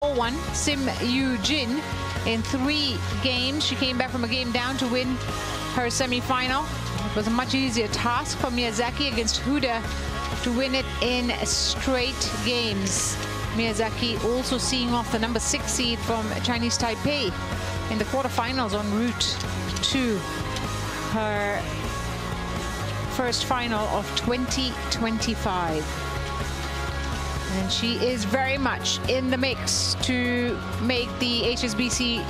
4-1 Sim Yoo-jin in 3 games. She came back from a game down to win her semi-final. It was a much easier task for Miyazaki against Huda to win it in straight games. Miyazaki also seeing off the number 6 seed from Chinese Taipei in the quarterfinals en route to her first final of 2025. And she is very much in the mix to make the HSBC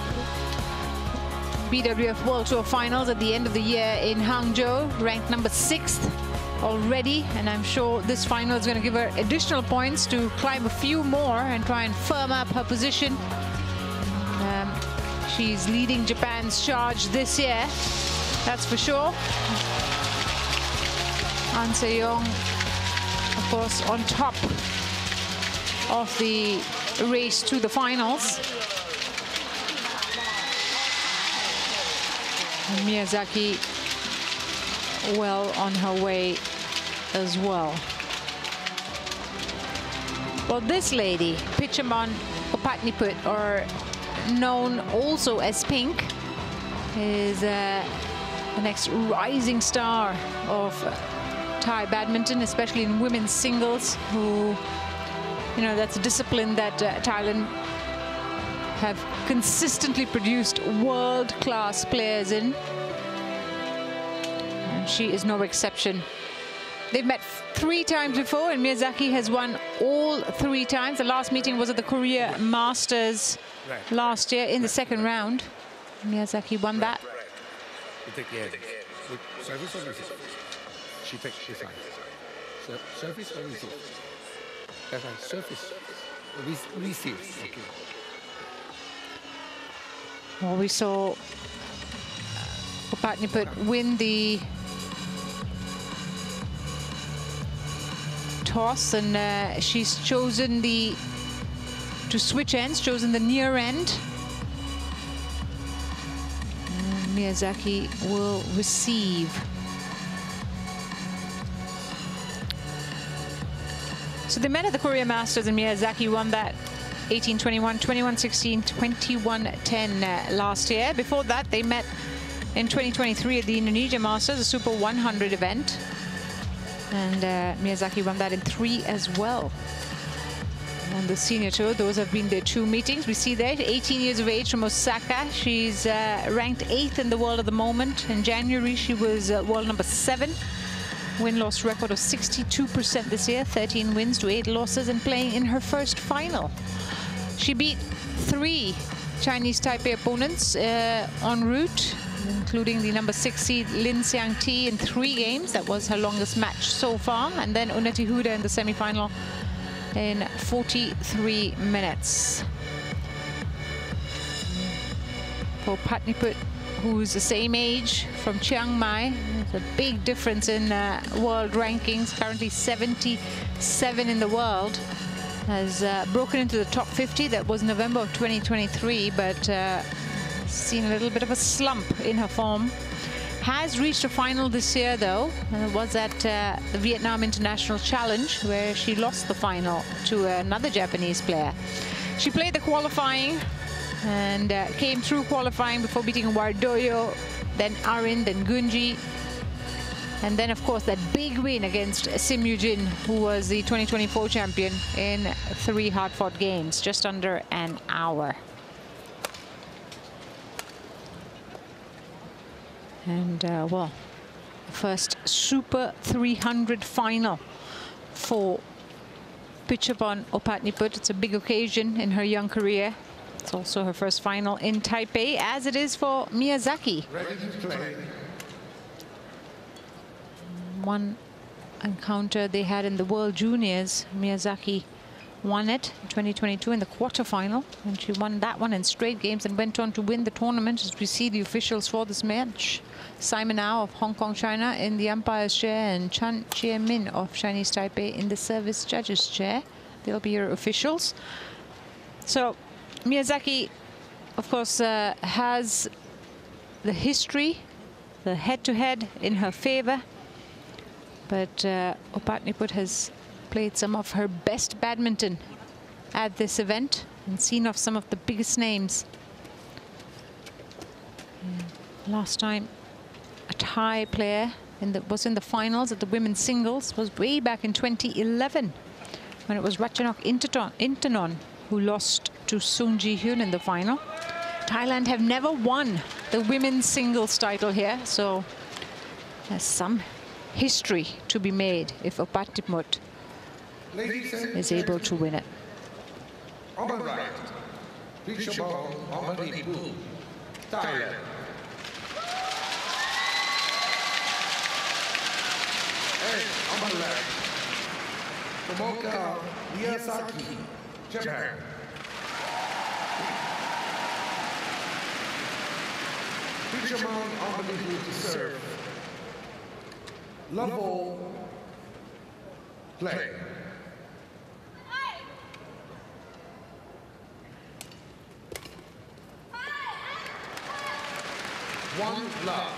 BWF World Tour finals at the end of the year in Hangzhou, ranked number 6th already. And I'm sure this final is going to give her additional points to climb a few more and try and firm up her position. She's leading Japan's charge this year, that's for sure. An Se-young, of course, on top of the race to the finals. And Miyazaki well on her way as well. Well, this lady, Pitchamon Opatniputh, or known also as Pink, is the next rising star of Thai badminton, especially in women's singles, who, you know, that's a discipline that Thailand have consistently produced world-class players in. And she is no exception. They've met 3 times before, and Miyazaki has won all 3 times. The last meeting was at the Korea Masters last year in the second round. Miyazaki won that. She takes this side. Surface or receive? That's right, surface. Receive. Okay. Well, we saw Opatniputh win the toss, and she's chosen to switch ends, chosen the near end. And Miyazaki will receive. So they met at the Korea Masters, and Miyazaki won that 18-21, 21-16, 21-10 last year. Before that, they met in 2023 at the Indonesia Masters, a Super 100 event. And Miyazaki won that in 3 as well. On the senior tour, those have been their 2 meetings. We see there, 18 years of age from Osaka. She's ranked 8th in the world at the moment. In January, she was world number 7. Win-loss record of 62% this year, 13 wins to 8 losses, and playing in her first final. She beat 3 Chinese Taipei opponents en route, including the number 6 seed Lin Xiangti in 3 games. That was her longest match so far. And then Unnati Huda in the semi-final in 43 minutes. For Opatniputh, who's the same age from Chiang Mai. There's a big difference in world rankings, currently 77 in the world. Has broken into the top 50. That was November of 2023, but seen a little bit of a slump in her form. Has reached a final this year, though, and it was at the Vietnam International Challenge, where she lost the final to another Japanese player. She played the qualifying and came through qualifying before beating Wardoyo, then Arin, then Gunji. And then, of course, that big win against Sim Yoo-jin, who was the 2024 champion in 3 hard-fought games, just under an hour. And, well, first Super 300 final for Pitchamon Opatniputh. It's a big occasion in her young career. It's also her first final in Taipei, as it is for Miyazaki. One encounter they had in the World Juniors, Miyazaki won it in 2022 in the quarterfinal, and she won that one in straight games and went on to win the tournament. As we see the officials for this match, Simon Au of Hong Kong, China in the umpire's chair, and Chan Chie-min of Chinese Taipei in the service judges chair. They'll be your officials. So Miyazaki, of course, has the history, the head-to-head in her favor. But Opatniputh has played some of her best badminton at this event, and seen off some of the biggest names. Last time a Thai player was in the finals at the women's singles was way back in 2011, when it was Ratchanok Intanon who lost to Sung Ji-hyun in the final. Thailand have never won the women's singles title here, so there's some history to be made if Opatniputh is able to win it. On the right, Pitchamon Opatniputh, Thailand. And on the left, Tomoka Miyazaki, Japan. Pitchamon Opatniputh to serve. Level play. One love.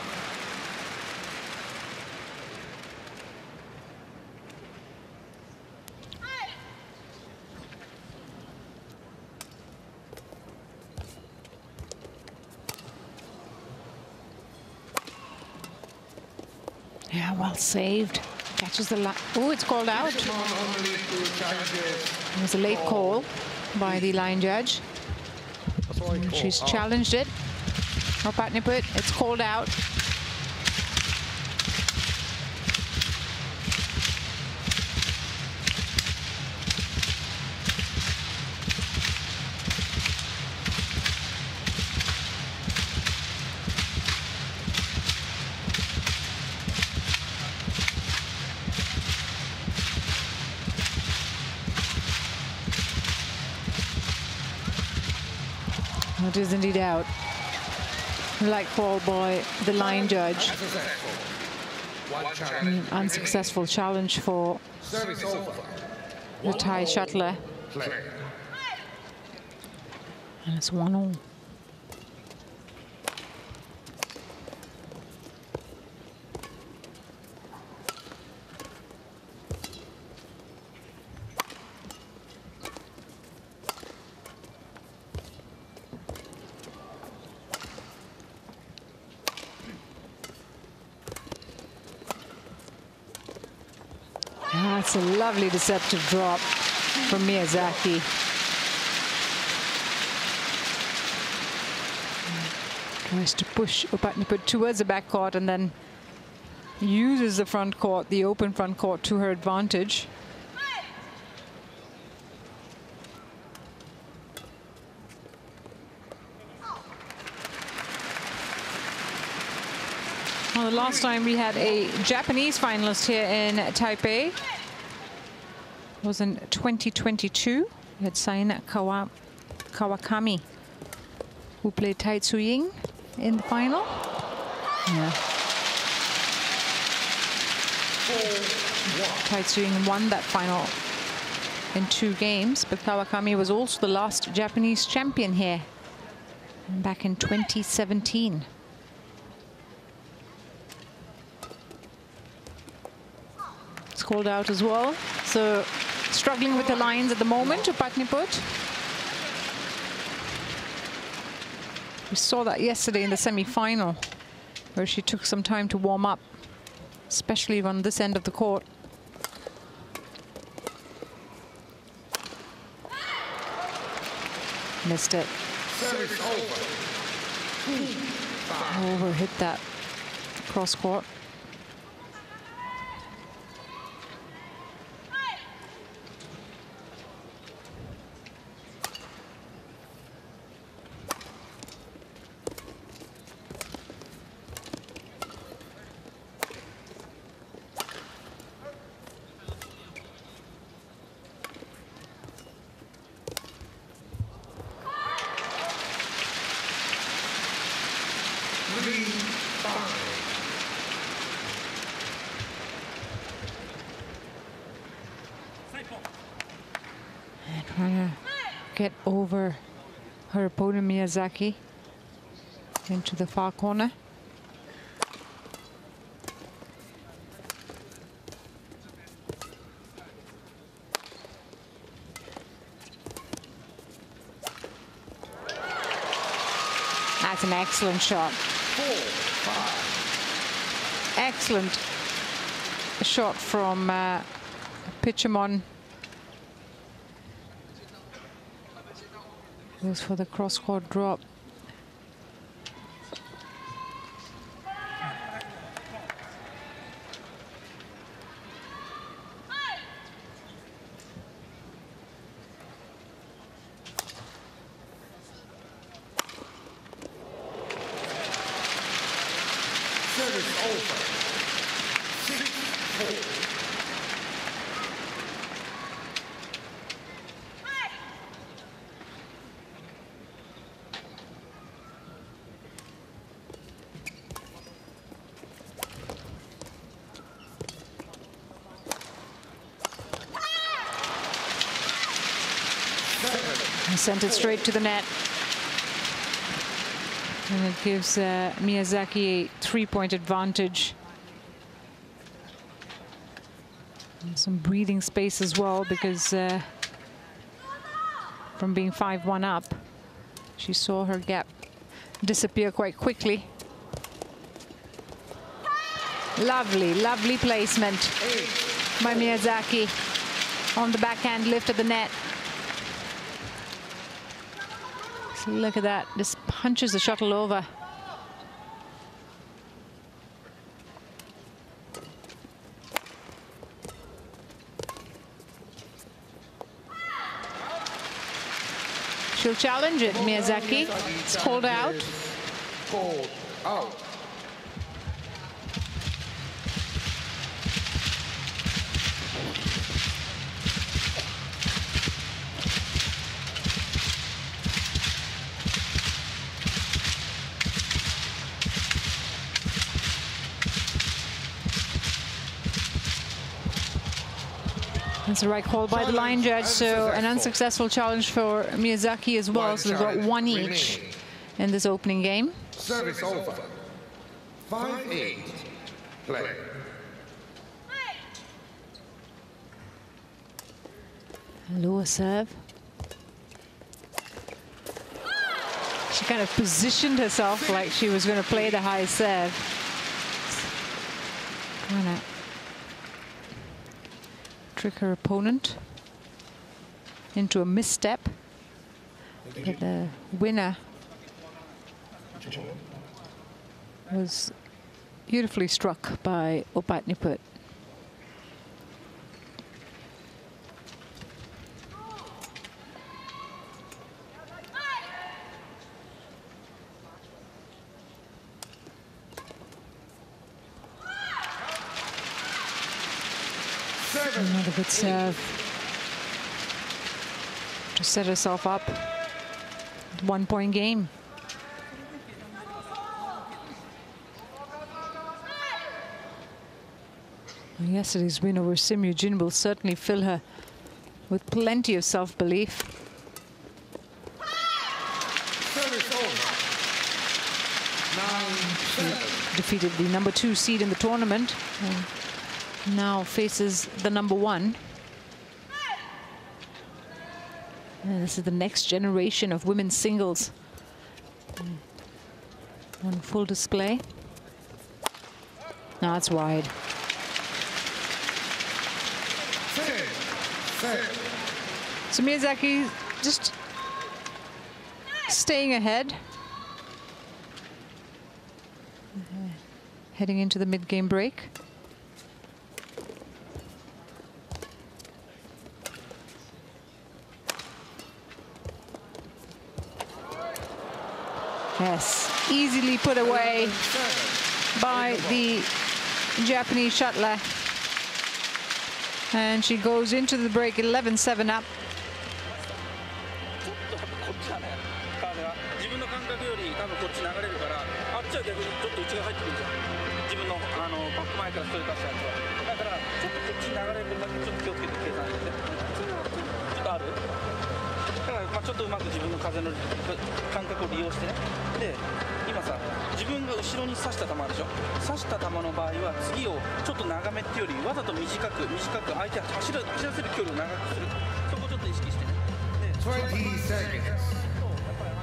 Yeah, well saved. Catches the line. Oh, it's called out. It was a late call by the line judge. She's challenged it. Opatniputh, it's called out. It is indeed out. Like call by the line judge. Unsuccessful challenge for the Thai shuttler. And it's 1-1. That's a lovely deceptive drop from Miyazaki. Tries to push Opatniputh towards the back court and then uses the front court, the open front court, to her advantage. Well, the last time we had a Japanese finalist here in Taipei was in 2022. We had Saina Kawakami, who played Tai Tzu-ying in the final. Yeah. Tai Tzu-ying won that final in 2 games, but Kawakami was also the last Japanese champion here back in 2017. It's called out as well. So struggling with the lines at the moment, Opatniputh. We saw that yesterday in the semi-final, where she took some time to warm up, especially on this end of the court. Missed it. Over, hit that cross court. And trying to get over her opponent Miyazaki into the far corner. That's an excellent shot. 4-5. Excellent shot from Pitchamon. Goes for the cross-court drop. Service over. 6-4. He sent it straight to the net. And it gives Miyazaki a 3-point advantage. And some breathing space as well, because from being 5-1 up, she saw her gap disappear quite quickly. Lovely, lovely placement by Miyazaki on the backhand lift of the net. So look at that, just punches the shuttle over. She'll challenge it, Miyazaki. It's called out. Called out. That's the right call by the line judge, so an unsuccessful challenge for Miyazaki as well, so they've got one each in this opening game. Service over. 5-8. Play. Lower serve. She kind of positioned herself like she was going to play the high serve. Kind of trick her opponent into a misstep. But the winner was beautifully struck by Opatniputh. Another good serve to set herself up. 1-point game. Yesterday's win over Sim Eugene will certainly fill her with plenty of self-belief. She defeated the #2 seed in the tournament. Now faces the #1. And this is the next generation of women's singles on full display. No, it's wide. So Miyazaki just staying ahead. Heading into the mid-game break. Yes, easily put away by the Japanese shuttler. And she goes into the break 11-7 up.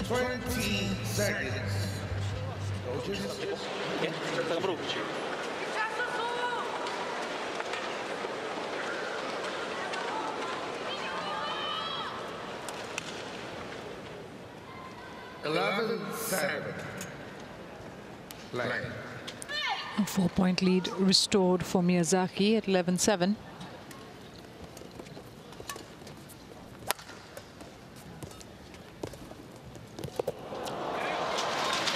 20 seconds. Coaches. Okay, tak bro. 11-7. Play. A 4-point lead restored for Miyazaki at 11-7.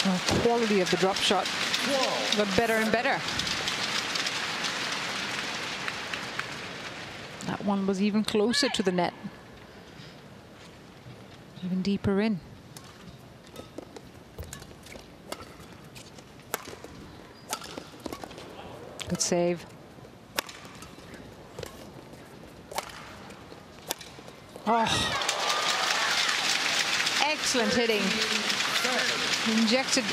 The quality of the drop shot got better and better. That one was even closer to the net. Even deeper in. Good save. Oh. Excellent hitting. Injected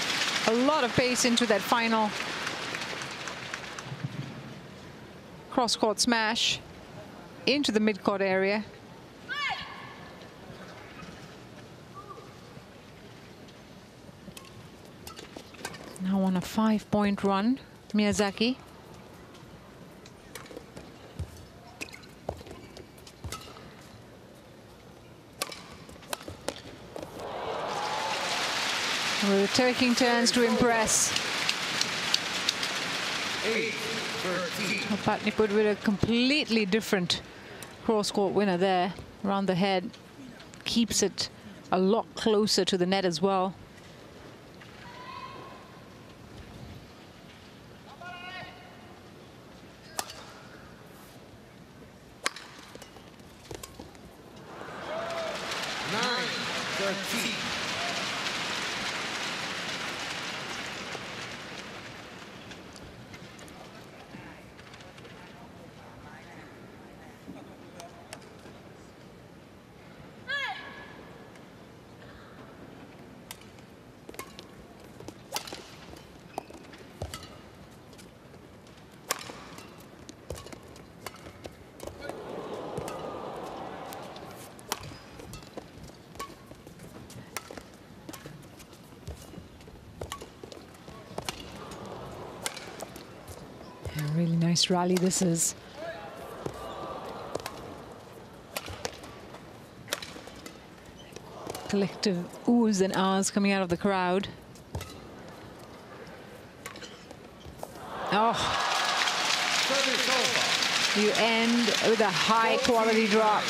a lot of pace into that final cross-court smash into the mid-court area. Now on a 5-point run, Miyazaki. We're taking turns to impress. Opatniputh with a completely different cross-court winner there. Around the head. Keeps it a lot closer to the net as well. Really nice rally this is. Collective oohs and ahs coming out of the crowd. Oh. You end with a high quality drop.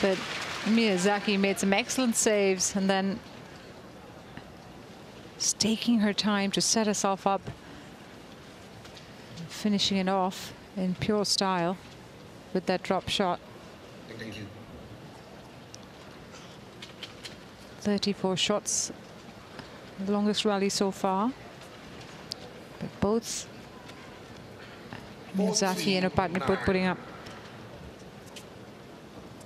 But Miyazaki made some excellent saves and then taking her time to set herself up, finishing it off in pure style with that drop shot. 34 shots, the longest rally so far. But both Miyazaki and Opatniputh putting up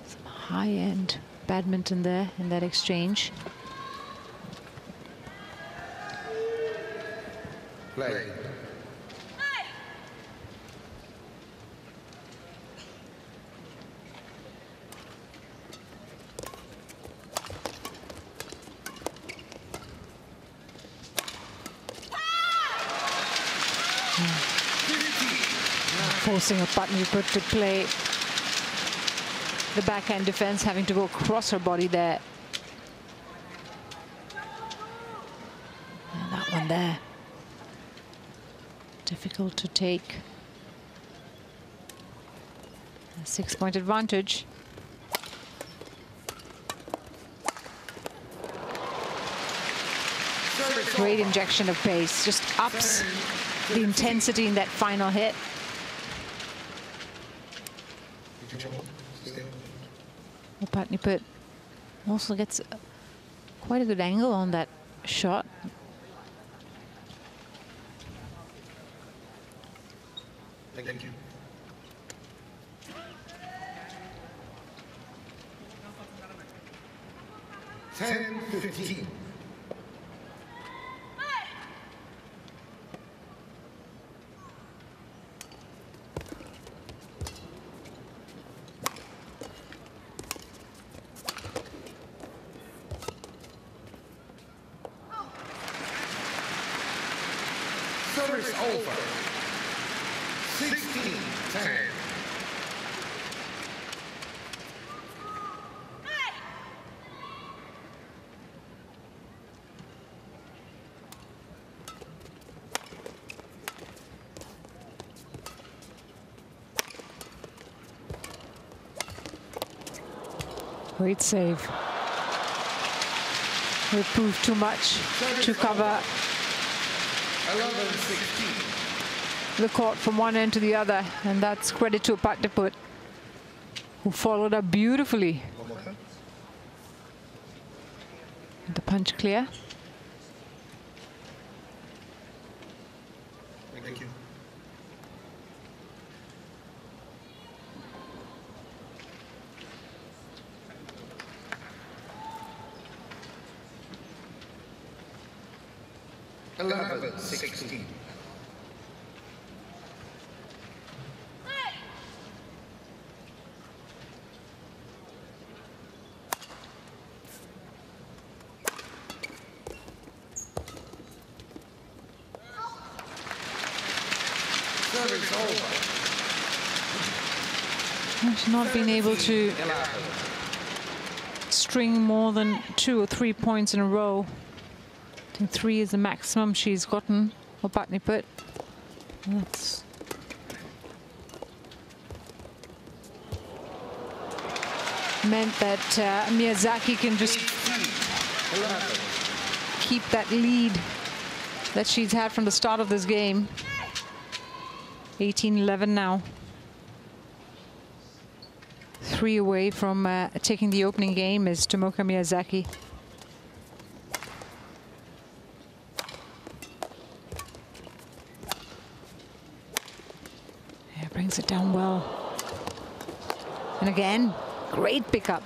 some high-end badminton there in that exchange. Play. Forcing Opatniputh to play the backhand defense, having to go across her body there. And that one there. Difficult to take. A 6-point advantage. Great injection of pace, just ups the intensity in that final hit. Opatniputh also gets quite a good angle on that shot. Thank you. Ten, 15. Service over. 16-10. Great save. It proved too much to cover 11-16. the court from one end to the other, and that's credit to Opatniputh, who followed up beautifully. The punch clear. Thank you. Eleven, 16. Service over. She's not been able to string more than 2 or 3 points in a row. I think 3 is the maximum she's gotten for Opatniputh. That's meant that Miyazaki can just keep that lead that she's had from the start of this game. 18-11 now. 3 away from taking the opening game is Tomoka Miyazaki. Yeah, brings it down well. And again, great pickup.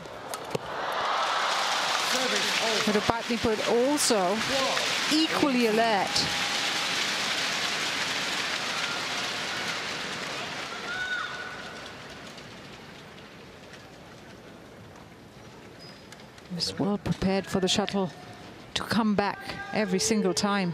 But Opatniputh also equally alert. Was well prepared for the shuttle to come back every single time.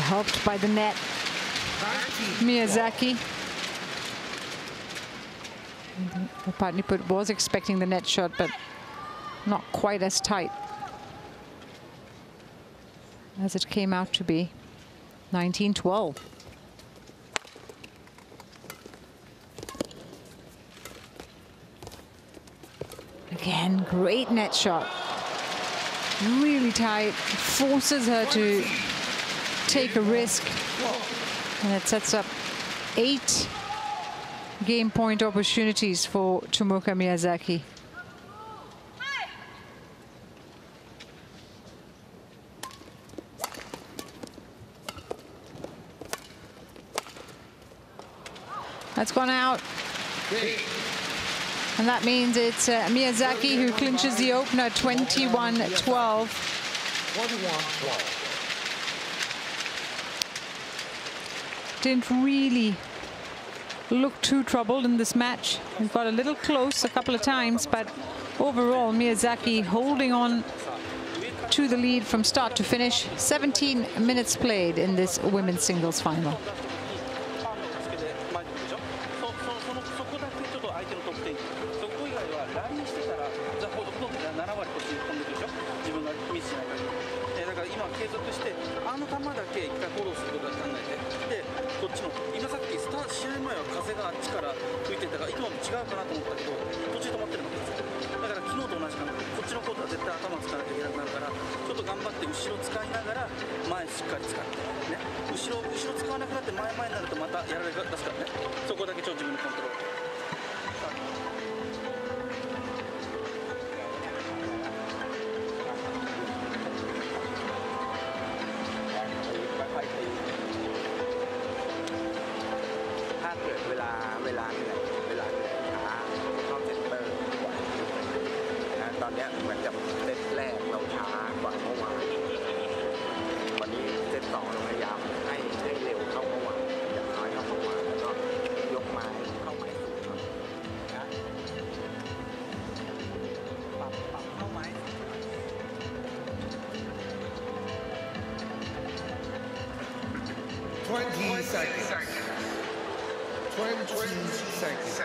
Helped by the net. Miyazaki. Opatniputh was expecting the net shot, but not quite as tight as it came out to be. 19-12. Again, great net shot. Really tight, forces her to take a risk, and it sets up 8 game point opportunities for Tomoka Miyazaki. That's gone out. And that means it's Miyazaki who clinches the opener, 21-12. 21-12. Didn't really look too troubled in this match. It got a little close a couple of times, but overall Miyazaki holding on to the lead from start to finish. 17 minutes played in this women's singles final. seconds. 20 seconds.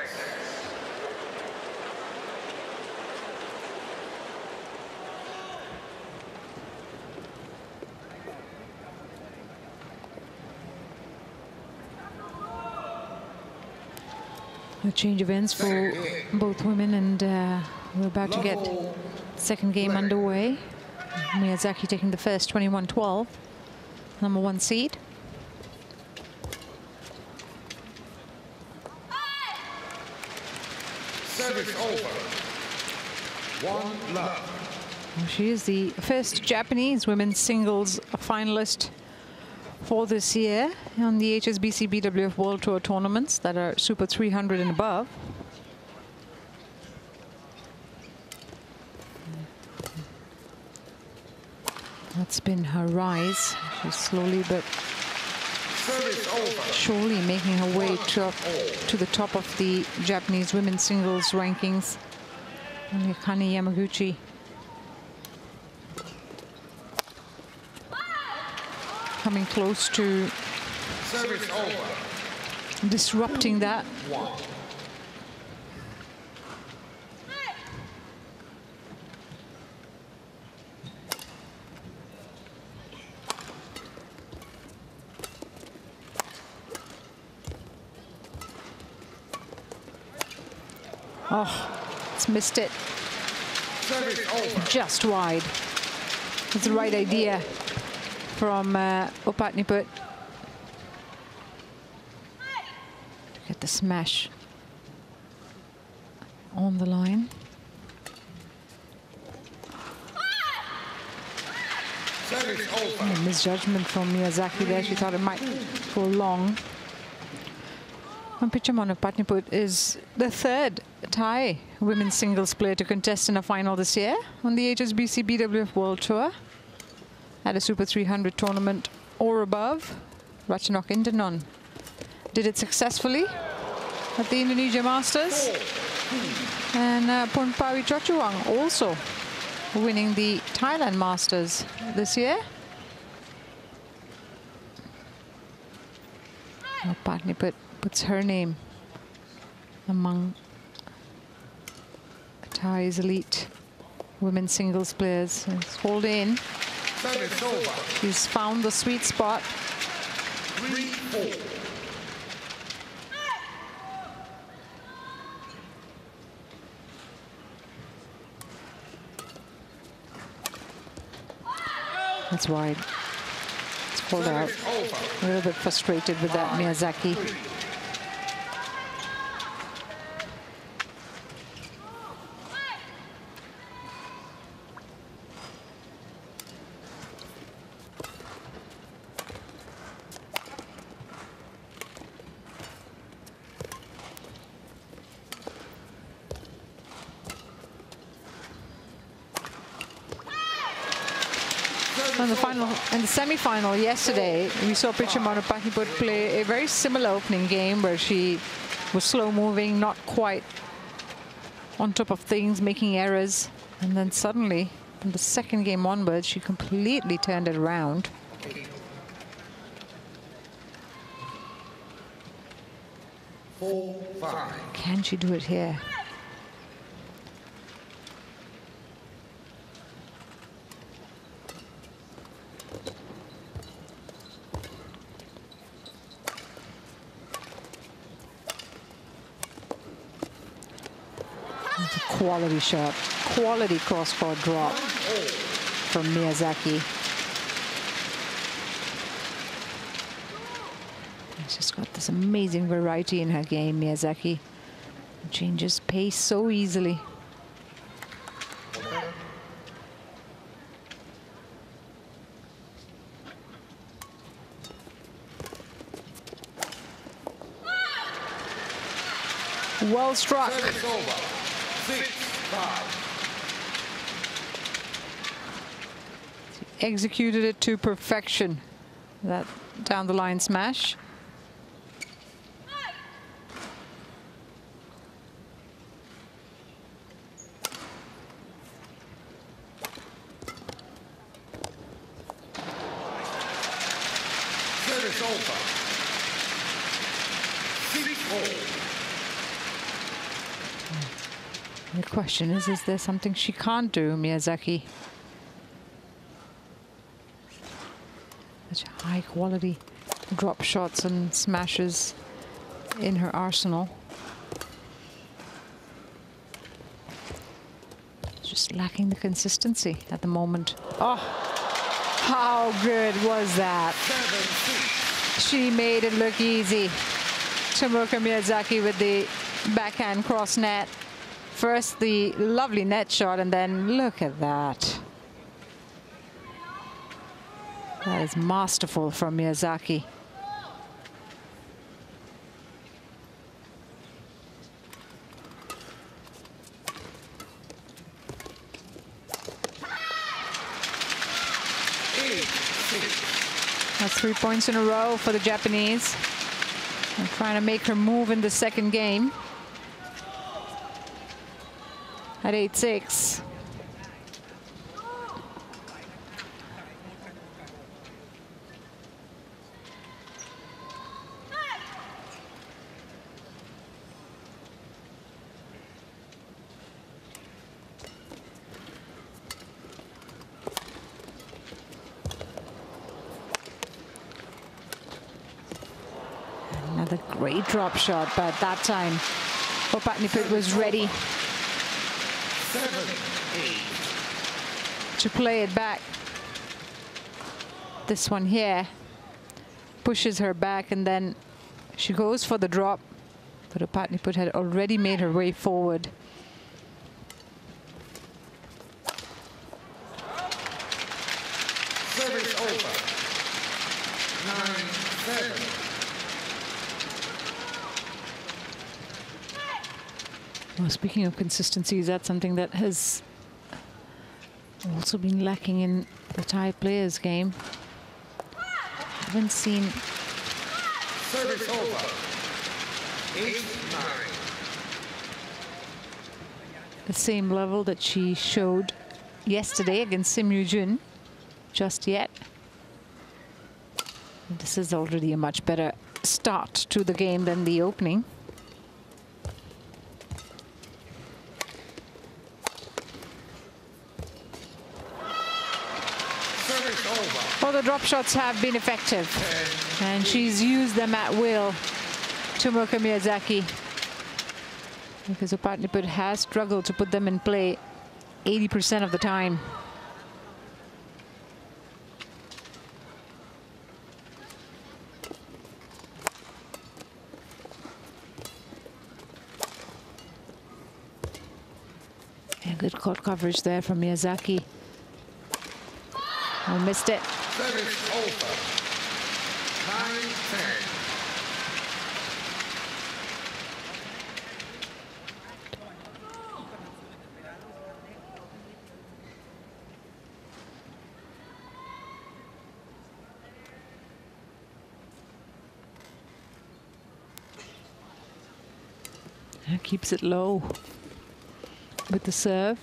A change of ends for both women, and we're about to get second game underway. Miyazaki taking the first, 21-12, number 1 seed. Service over. 1 love. Well, she is the first Japanese women's singles finalist for this year on the HSBC BWF World Tour tournaments that are Super 300 and above. That's been her rise. She's slowly but surely making her way to the top of the Japanese women's singles rankings. And Akane Yamaguchi coming close to disrupting that. Oh, it's missed it. Just wide. It's the right idea from Opatniputh. Get the smash on the line. A misjudgment from Miyazaki there. She thought it might go long. And Pitchamon Opatniputh is the third Thai women's singles player to contest in a final this year on the HSBC BWF World Tour at a Super 300 tournament or above. Ratchanok Indanon did it successfully at the Indonesia Masters. And Pornpawi Chochuang also winning the Thailand Masters this year. Opatniputh puts her name among Thai's elite women's singles players. It's hold in. She's found the sweet spot. 3-4. That's wide. It's pulled out. A little bit frustrated with that, Miyazaki. In the semi-final yesterday, we saw Pitchamon Opatniputh play a very similar opening game where she was slow-moving, not quite on top of things, making errors. And then suddenly, from the second game onwards, she completely turned it around. Can she do it here? Quality shot, quality cross-court drop from Miyazaki. She's just got this amazing variety in her game, Miyazaki. Changes pace so easily. Well struck. Executed it to perfection. That down the line smash. The question is there something she can't do, Miyazaki? Such high quality drop shots and smashes in her arsenal. Just lacking the consistency at the moment. Oh, how good was that? She made it look easy. Tomoka Miyazaki with the backhand cross net. First the lovely net shot, and then look at that. That is masterful from Miyazaki. That's 3 points in a row for the Japanese. And trying to make her move in the second game. At 8-6. Another great drop shot, but that time Opatniputh was ready to play it back. This one here pushes her back, and then she goes for the drop, but Opatniputh had already made her way forward. Service over. 9-7. Well, speaking of consistency, is that something that has also been lacking in the Thai players' game? Haven't seen Service over. 8-9. the same level that she showed yesterday against Sim Yoo-jun just yet. This is already a much better start to the game than the opening. Well, the drop shots have been effective, and she's used them at will, Tomoka Miyazaki, because Opatniputh has struggled to put them in play 80% of the time. And good court coverage there from Miyazaki. Oh, missed it. Service over. 9-10. And keeps it low with the serve.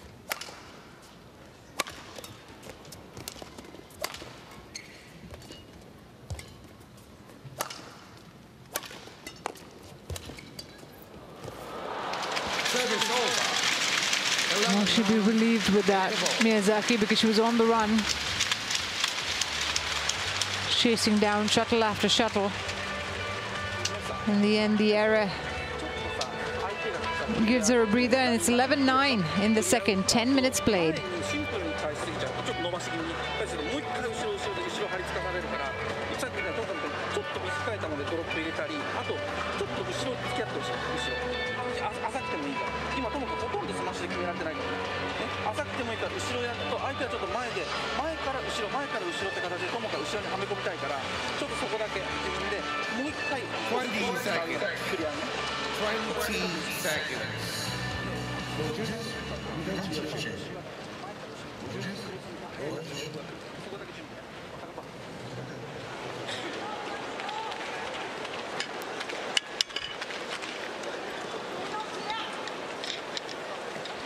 Well, she'll be relieved with that, Miyazaki, because she was on the run, chasing down shuttle after shuttle. In the end, the error gives her a breather, and it's 11-9 in the second. 10 minutes played.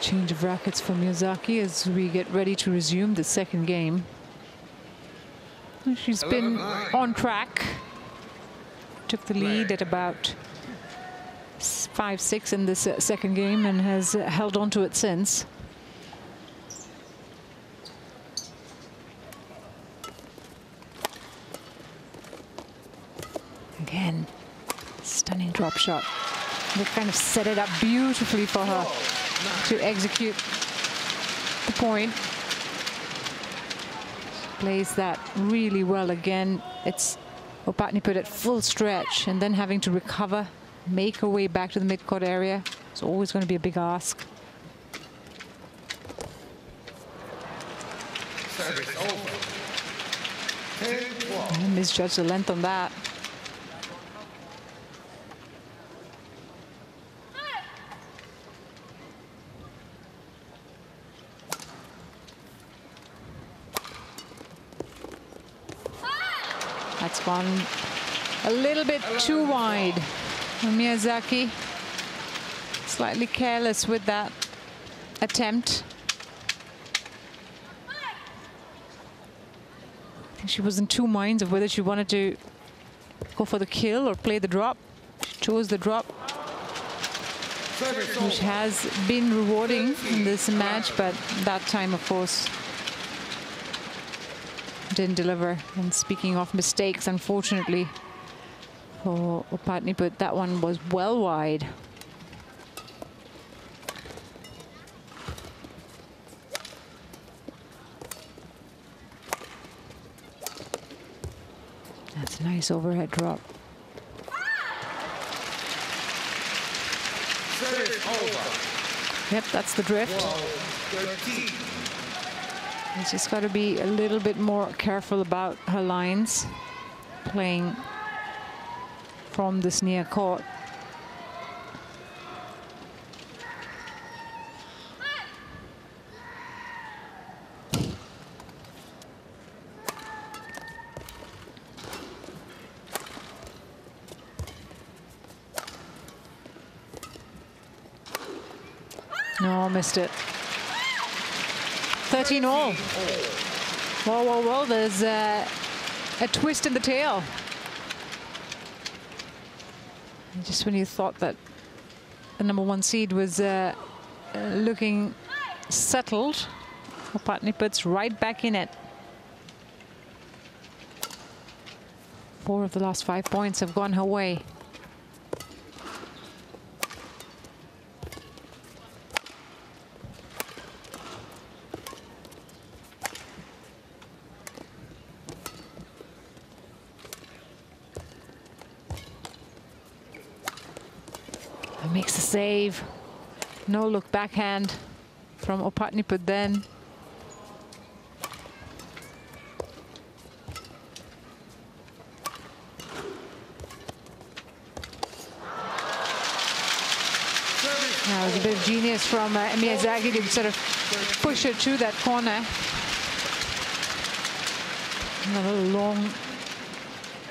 Change of rackets for Miyazaki as we get ready to resume the second game. She's been on track. Took the lead at about 5-6 in this second game and has held on to it since. Again, stunning drop shot. They kind of set it up beautifully for her to execute the point. Plays that really well again. It's Opatniputh at full stretch and then having to recover, make her way back to the mid-court area. It's always going to be a big ask. Service over. I misjudged the length on that. That's gone a little bit too wide. Miyazaki slightly careless with that attempt. I think she was in two minds of whether she wanted to go for the kill or play the drop. She chose the drop, which has been rewarding in this match, but that time, of course, didn't deliver. And speaking of mistakes, unfortunately for Opatniputh, that one was well wide. That's a nice overhead drop. Yep, that's the drift. She's just got to be a little bit more careful about her lines, playing from this near court. No, missed it. 13 all. Whoa, whoa, whoa, there's a twist in the tail. And just when you thought that the #1 seed was looking settled, Opatniputh's right back in it. 4 of the last 5 points have gone her way. Makes the save. No look backhand from Opatniputh then. That was a bit of genius from Miyazaki to sort of push her to that corner. Another long,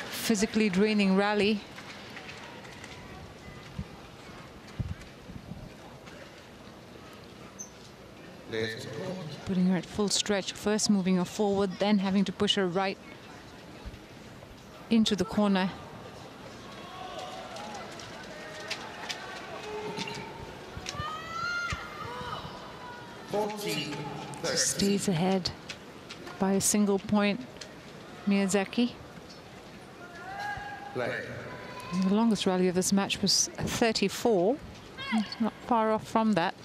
physically draining rally. Putting her at full stretch, first moving her forward, then having to push her right into the corner. Stays ahead by a single point, Miyazaki. And the longest rally of this match was 34. Not far off from that.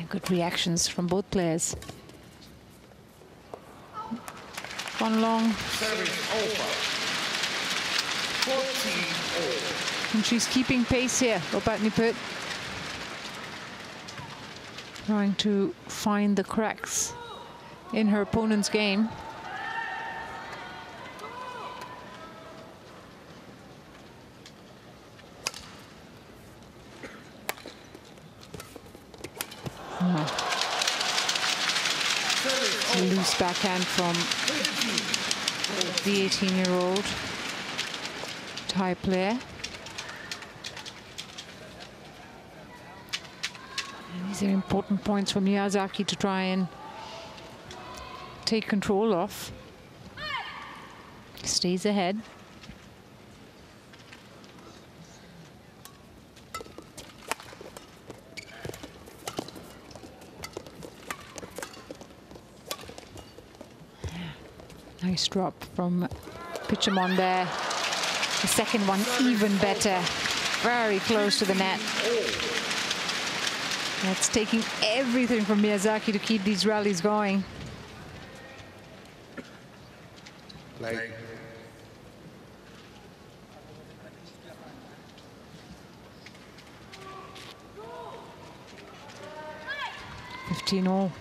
Good reactions from both players. One long. And she's keeping pace here, Opatniputh. Trying to find the cracks in her opponent's game. A loose backhand from the 18-year-old Thai player. And he's These are important points for Miyazaki to try and take control of. Stays ahead. Nice drop from Pitchamon there. The second one even better. Very close to the net. That's taking everything from Miyazaki to keep these rallies going. Play. all.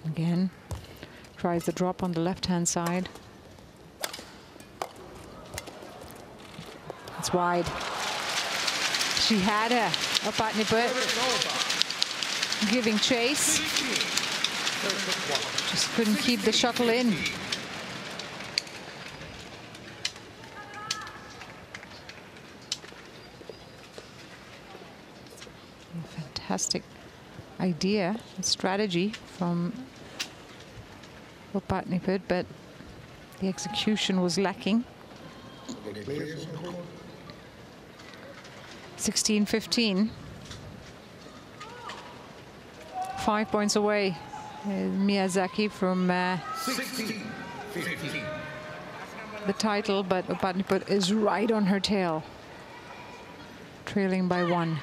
Again, tries the drop on the left-hand side. It's wide. She had her, Opatniputh, giving chase. Just couldn't keep the shuttle in. Fantastic idea and strategy from Opatniputh, but the execution was lacking. 16-15. 5 points away. Miyazaki from the title, but Opatniputh is right on her tail, trailing by 1.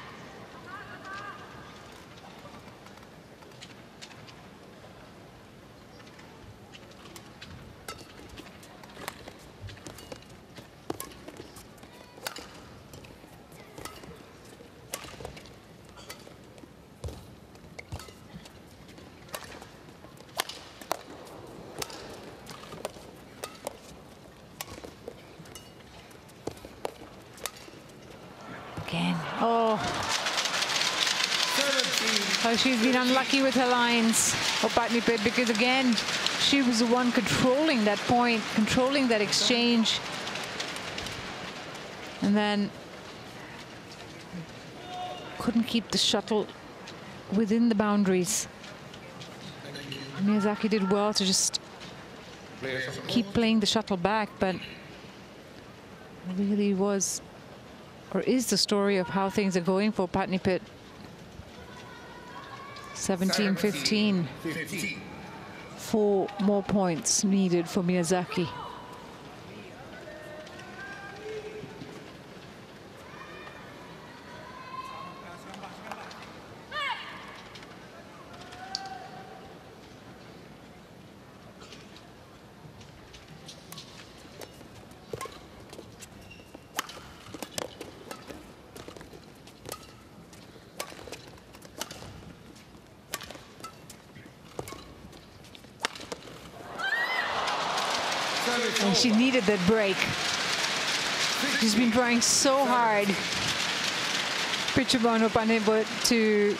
Again. Oh, she's been unlucky with her lines, Opatniputh, because again, she was the one controlling that point, controlling that exchange. And then couldn't keep the shuttle within the boundaries. Miyazaki did well to just keep playing the shuttle back, but it really was, or is, the story of how things are going for Opatniputh. 17-15. 4 more points needed for Miyazaki. And she needed that break. She's been trying so hard, Pitchamon Opatniputh, to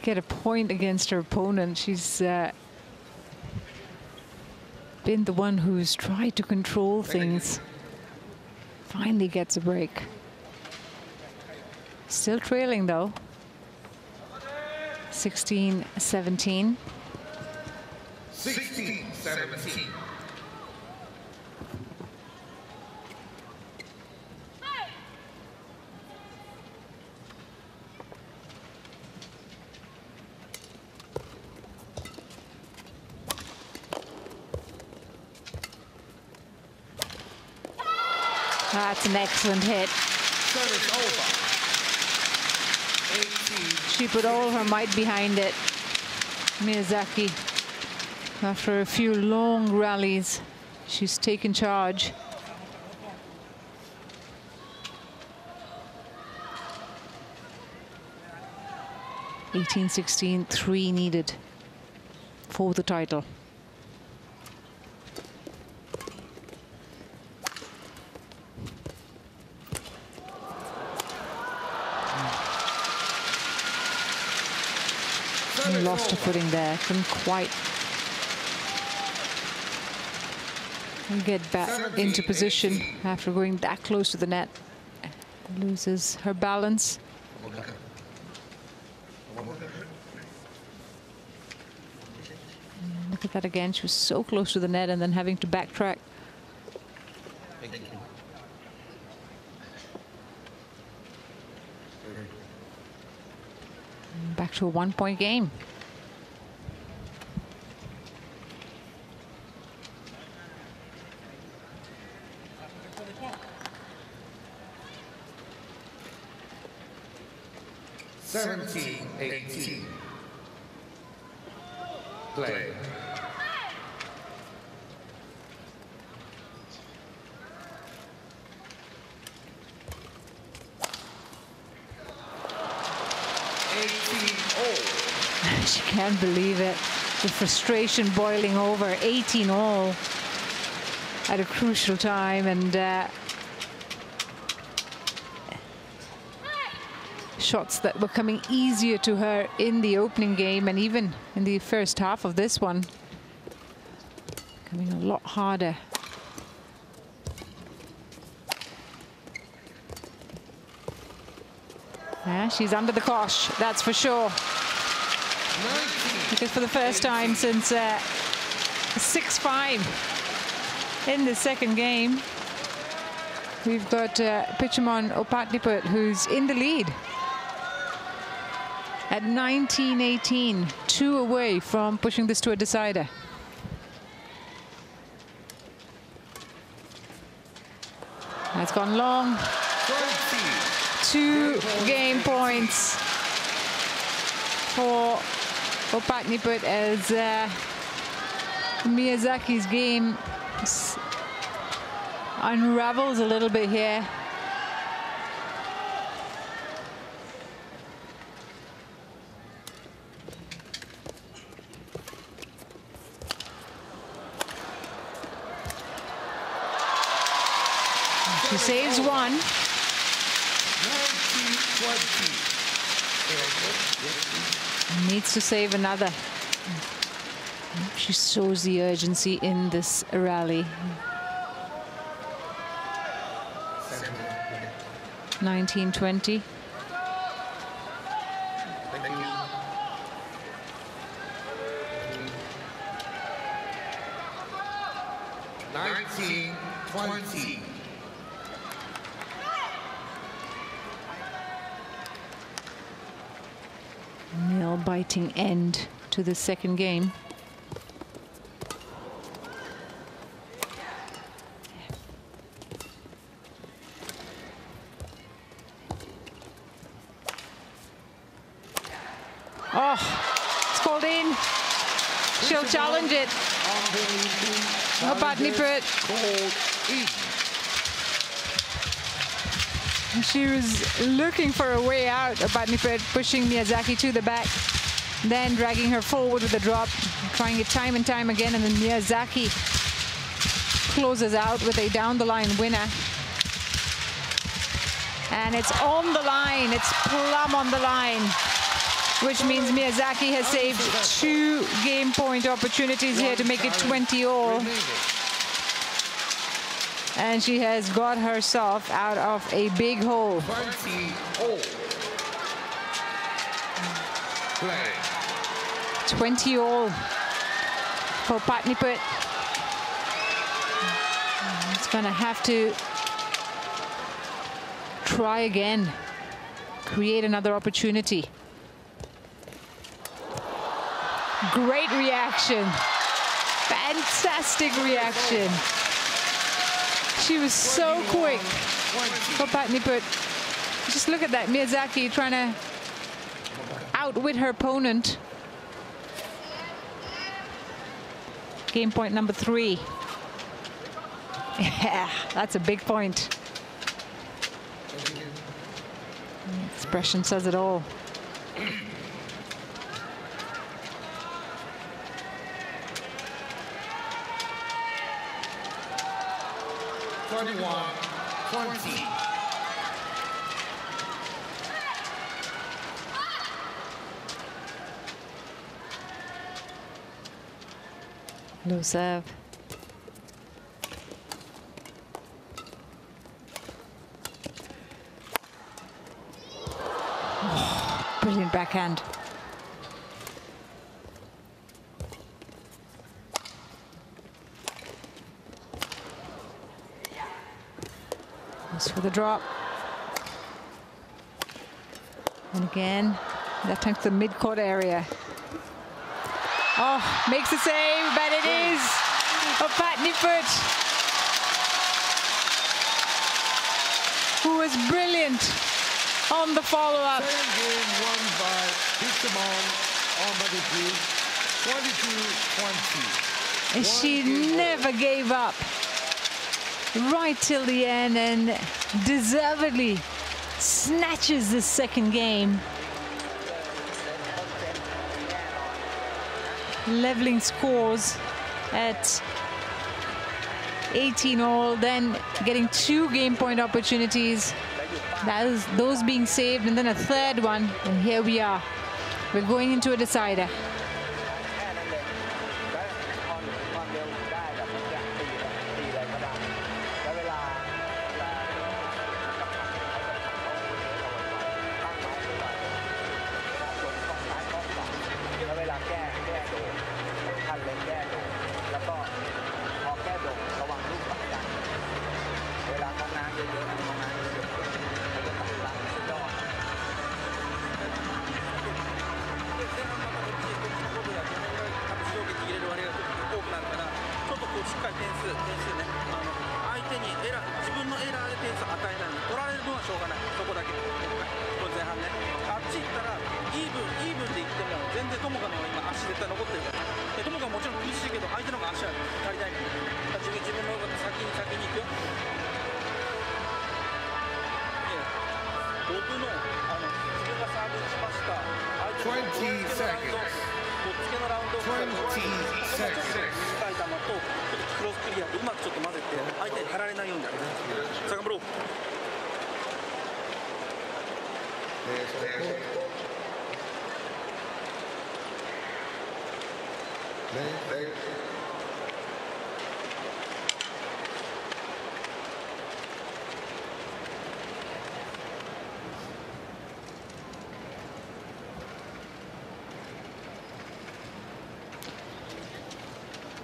get a point against her opponent. She's been the one who's tried to control things. Finally gets a break. Still trailing though. 16-17. 16-17. That's an excellent hit. Service over. 18. She put all her might behind it. Miyazaki, after a few long rallies, she's taken charge. (18-16), 3 needed for the title. Lost her footing there. Couldn't quite get back into position after going that close to the net. Loses her balance. Look at that again. She was so close to the net and then having to backtrack. Back to a one-point game. Seventeen, 18. Play. She can't believe it. The frustration boiling over. 18-all at a crucial time, and shots that were coming easier to her in the opening game and even in the first half of this one coming a lot harder. Yeah, she's under the cosh, that's for sure. Because for the first time since 6-5 in the second game, we've got Pitchamon Opatniputh, who's in the lead at 19-18, 2 away from pushing this to a decider. That's gone long. 2 game points for Opatniputh as Miyazaki's game unravels a little bit here. She saves one. Needs to save another. She shows the urgency in this rally. 19-20. Nail-biting end to the second game. Oh, it's called in. She'll challenge it. Opatniputh. She was looking for a way out. Opatniputh pushing Miyazaki to the back, then dragging her forward with a drop, trying it time and time again, and then Miyazaki closes out with a down-the-line winner. And it's on the line. It's plumb on the line, which means Miyazaki has saved 2 game point opportunities here to make it 20-all. And she has got herself out of a big hole. 20-all for Opatniputh. It's gonna have to try again, create another opportunity. Great reaction, fantastic reaction. She was so quick. Opatniputh. Just look at that, Miyazaki trying to outwit her opponent. Game point number 3. Yeah, that's a big point. The expression says it all. Low serve. Oh, brilliant backhand. Goes for the drop. And again, that time to the mid-court area. Oh, makes the save, but it is Opatniputh, who was brilliant on the follow-up. Second game won by Pitchamon Opatniputh, 22-20. And she never gave up right till the end, and deservedly snatches the second game. Leveling scores at 18-all, then getting 2 game point opportunities. Those being saved, and then a third one. And here we are. We're going into a decider.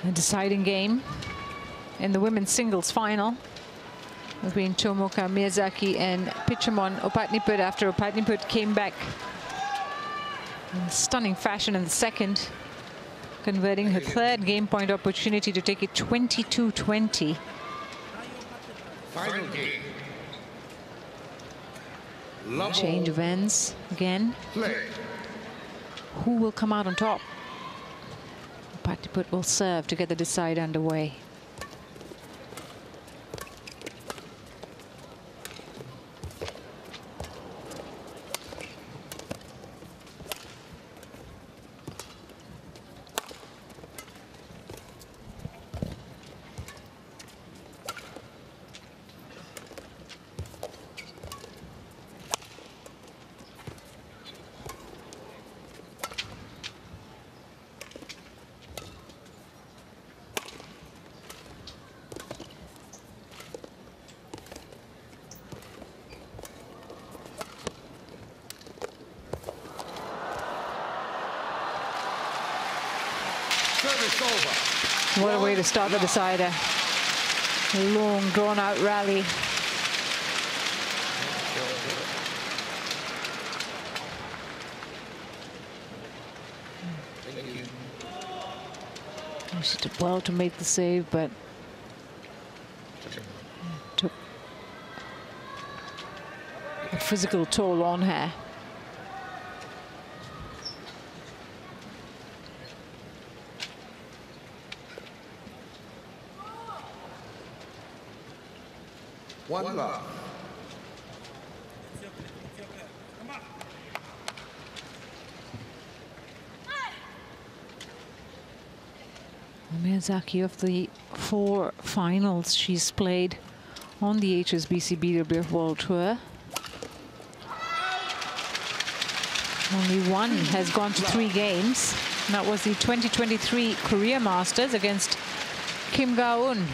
A deciding game in the women's singles final between Tomoka Miyazaki and Pitchamon Opatniputh, after Opatniputh came back in stunning fashion in the second, converting her third game point opportunity to take it 22-20. Final game. Change of ends again. Play. Who will come out on top? Opatniputh will serve to get the decide underway. What a way to start the decider. A long, drawn-out rally. She did well to make the save, but took a physical toll on her. One love. Miyazaki, of the 4 finals she's played on the HSBC BWF World Tour, Only one has gone to 3 games. And that was the 2023 Korea Masters against Kim Ga-eun,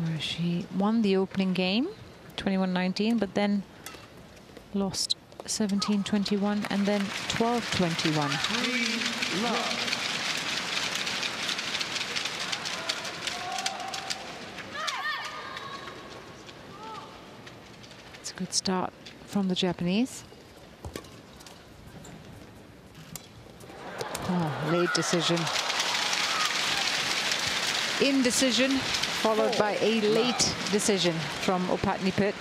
where she won the opening game, 21-19, but then lost 17-21 and then 12-21. It's a good start from the Japanese. Oh, late decision. Indecision, followed by a late decision from Opatniputh.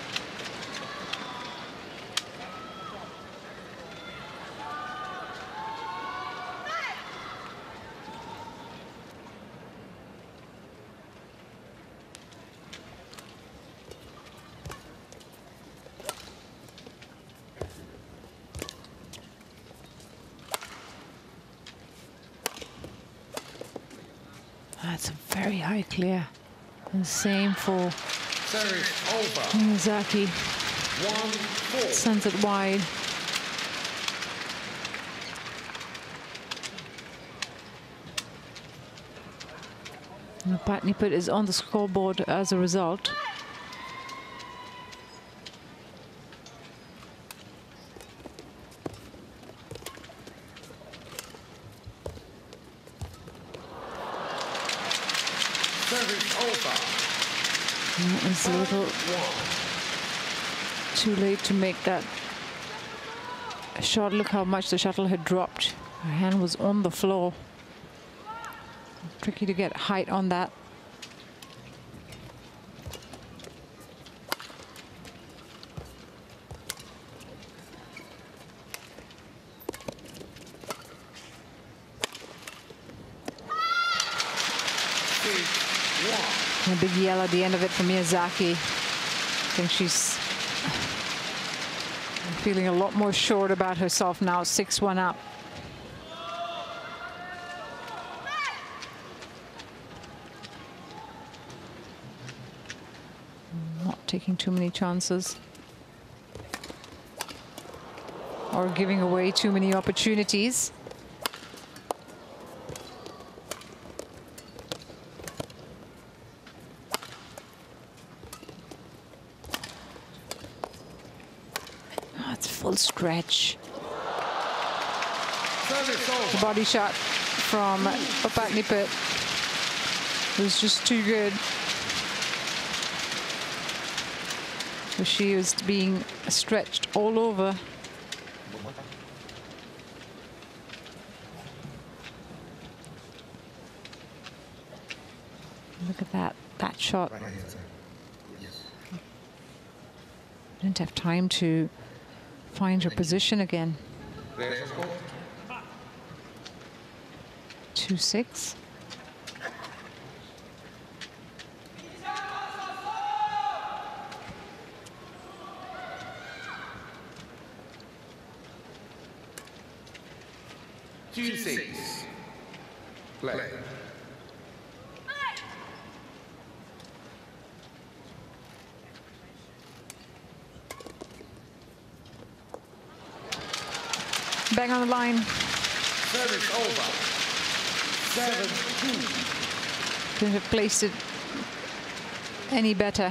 That's a very high clear. And same for Miyazaki. Sends it wide. Opatniputh is on the scoreboard as a result. It was a little too late to make that shot. Look how much the shuttle had dropped. Her hand was on the floor. Tricky to get height on that. A big yell at the end of it from Miyazaki. I think she's feeling a lot more sure about herself now, 6-1 up. Not taking too many chances or giving away too many opportunities. Full stretch. The body shot from Opatniputh was just too good. So she was being stretched all over. Look at that shot. Didn't have time to find her position again. 2-6. Play. Bang on the line. Service over. 7-2. Couldn't have placed it any better.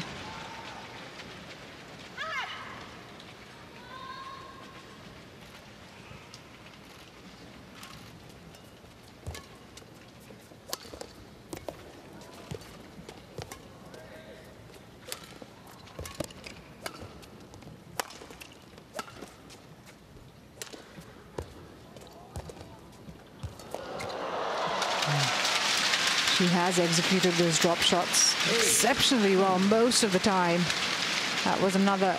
She has executed those drop shots exceptionally well most of the time. That was another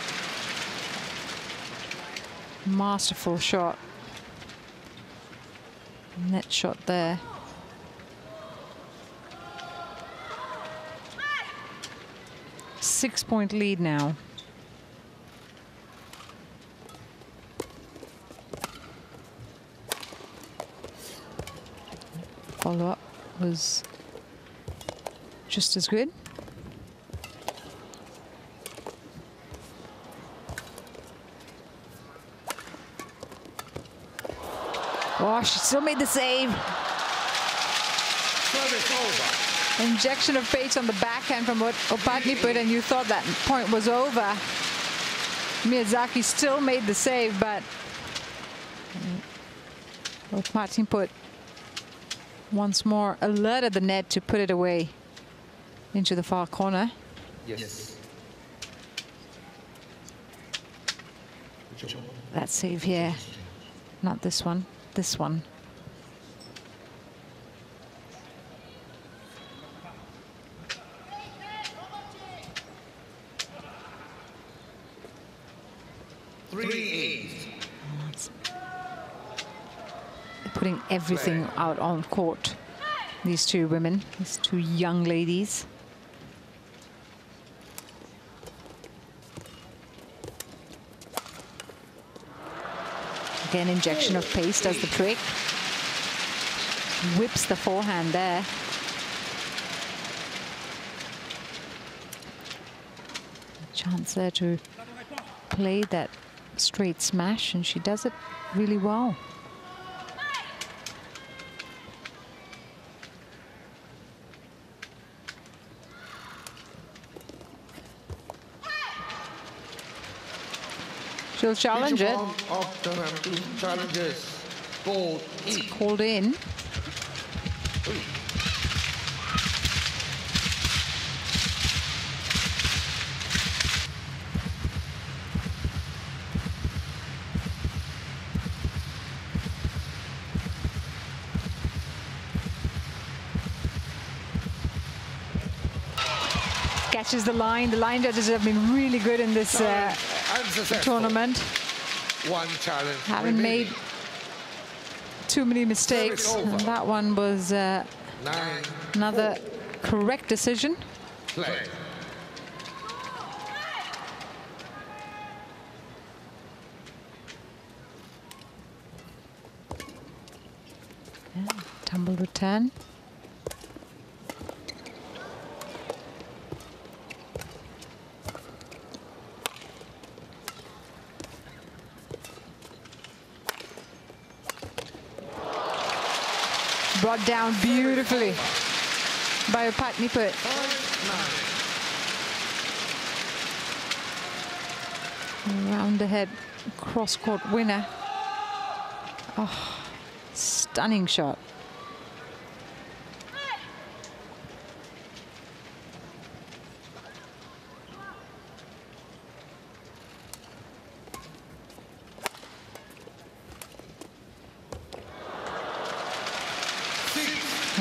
masterful shot. Net shot there. Six-point lead now. Follow-up was just as good. Oh, she still made the save. Service over. Injection of pace on the backhand from Opatniputh, and you thought that point was over. Miyazaki still made the save, but Opatniputh once more alerted the net to put it away into the far corner. Yes. That save here, not this one, this one. Putting everything out on court, these two women, these two young ladies. Again, injection of pace does the trick. Whips the forehand there. Chance there to play that straight smash, and she does it really well. She'll challenge it. It's called in. Catches the line. The line judges have been really good in this tournament. One challenge. Haven't made too many mistakes. And that one was another correct decision. Play. Yeah, tumble return. Brought down beautifully by Opatniputh. Round the head cross-court winner. Oh, stunning shot.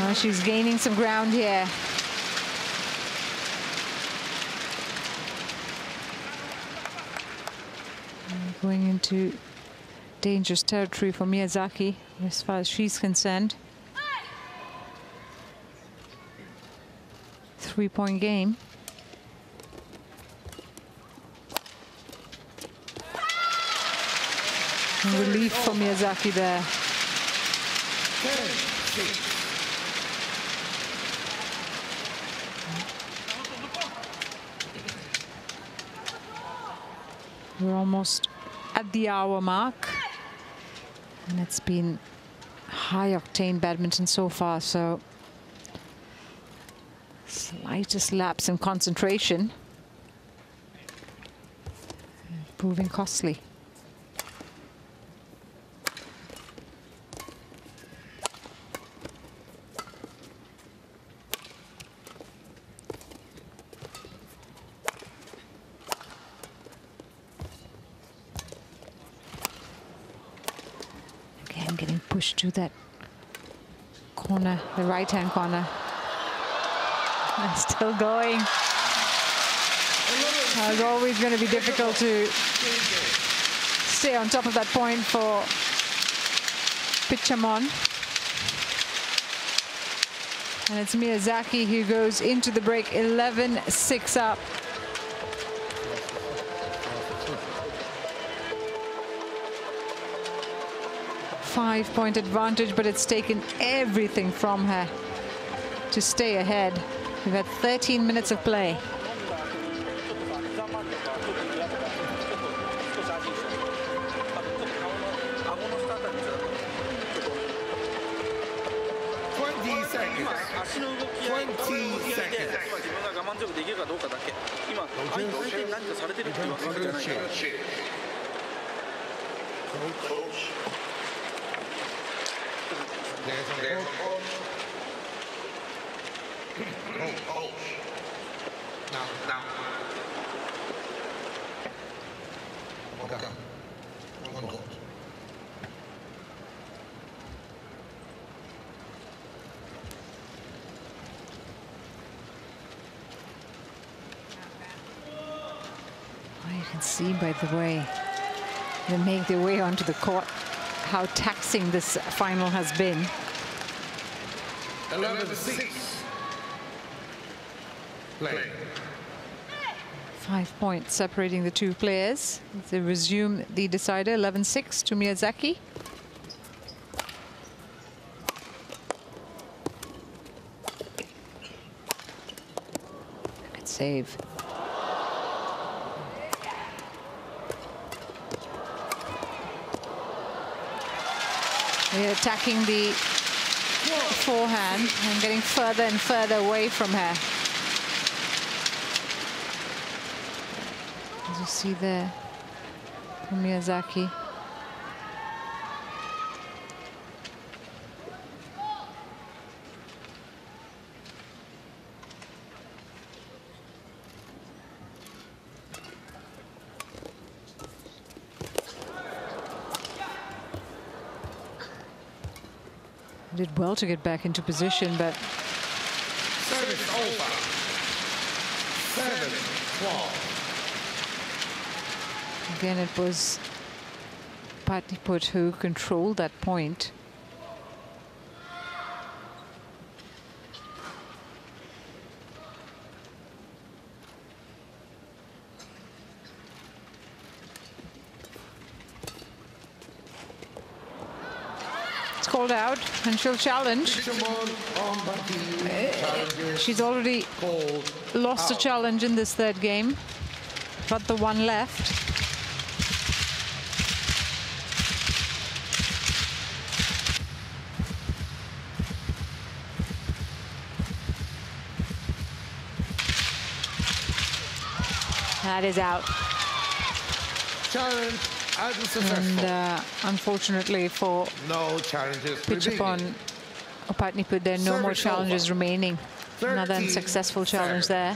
Oh, she's gaining some ground here. Going into dangerous territory for Miyazaki as far as she's concerned. 3-point game. Relief for Miyazaki there. We're almost at the hour mark, and it's been high-octane badminton so far, so slightest lapse in concentration proving costly. Push to that corner, the right-hand corner. And still going. It's always going to be difficult to stay on top of that point for Pitchamon. And it's Miyazaki who goes into the break 11-6 up. 5-point advantage, but it's taken everything from her to stay ahead. We've had 13 minutes of play. seconds. 足の動き合い 20 seconds. 自分が我慢強くできるかどうかだけ。今相手に何かされてるっていうわけじゃないから。 Now. Okay. One goal. You can see, by the way, they make their way onto the court, how taxing this final has been. 11-6. Play. 5 points separating the two players. They resume the decider, 11-6 to Miyazaki. Good save. They're attacking the forehand and getting further and further away from her. As you see there from Miyazaki. Did well to get back into position, but Service over. 7-12. again it was Opatniputh who controlled that point. Called out and she'll challenge. She's already lost a challenge in this third game, but the one left. That is out. Challenge. And unfortunately for no challenges. Pitchamon Opatniputh, there are no more challenges remaining. Another unsuccessful challenge there.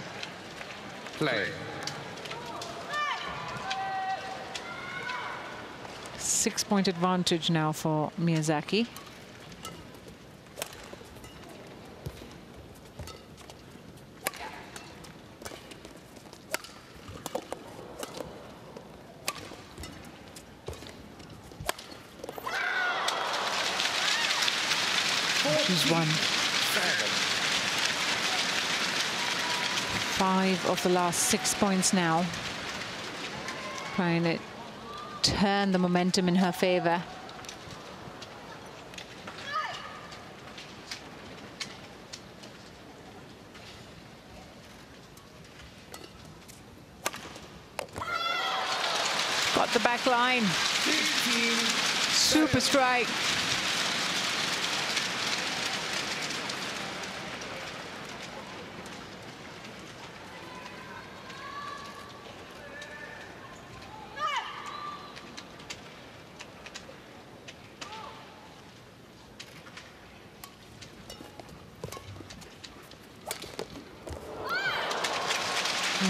Play. 6-point advantage now for Miyazaki. She's won 5 of the last 6 points now. Trying to turn the momentum in her favor. Got the back line. Super strike.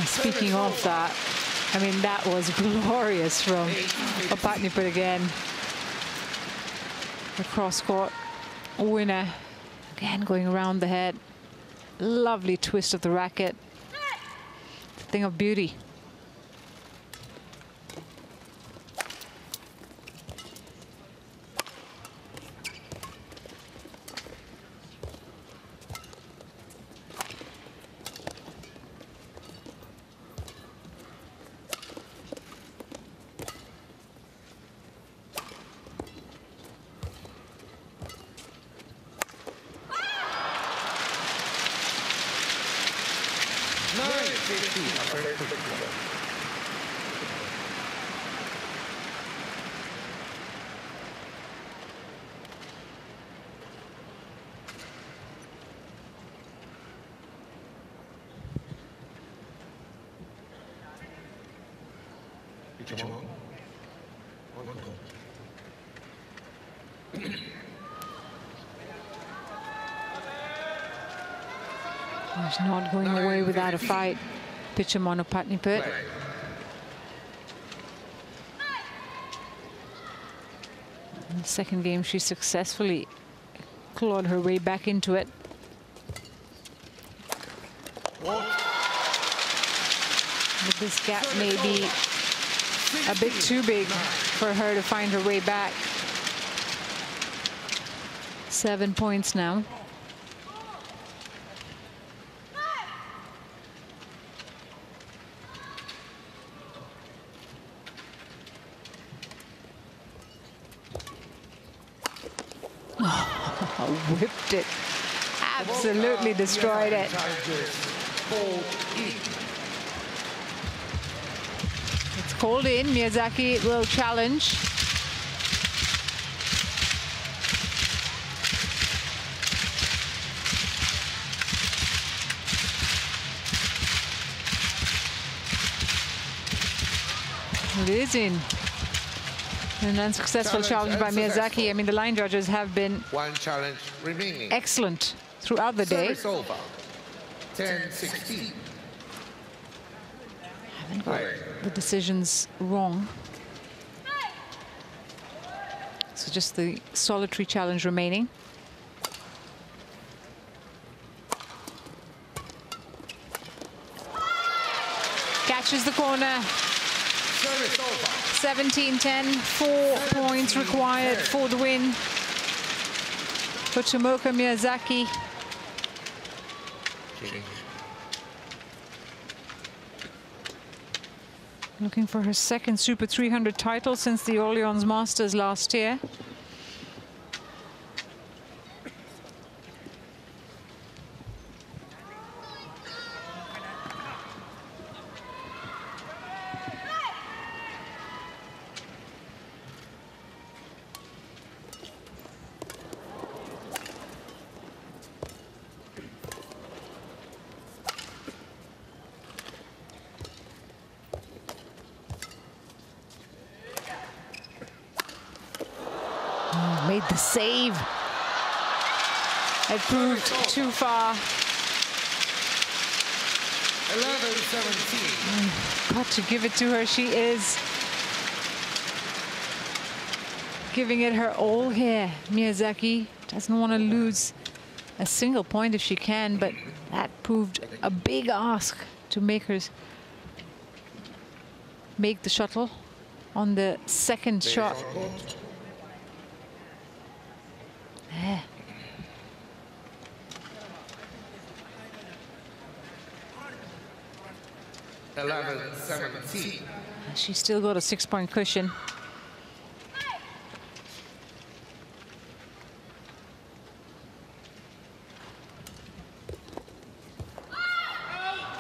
Speaking of that, I mean, that was glorious from Opatniputh again. The cross-court winner, again going around the head. Lovely twist of the racket. Thing of beauty. Pitchamon. He's not going away without a fight. Pitchamon Opatniputh. In the second game, she successfully clawed her way back into it. But this gap may be a bit too big for her to find her way back. 7 points now. Whipped it. Absolutely destroyed it. It's called in. Miyazaki will challenge. It is in. An unsuccessful challenge by Miyazaki. I mean, the line judges have been excellent throughout the day. 10-16. Haven't got the decisions wrong. So just the solitary challenge remaining. Catches the corner. 17-10, 4 points required for the win for Tomoka Miyazaki. Looking for her second Super 300 title since the Orleans Masters last year. Made the save. It proved too far. 11-17. Got to give it to her. She is giving it her all here. Miyazaki doesn't want to lose a single point if she can, but that proved a big ask to make her make the shuttle on the second shot. Yeah. 11-17. She's still got a 6-point cushion.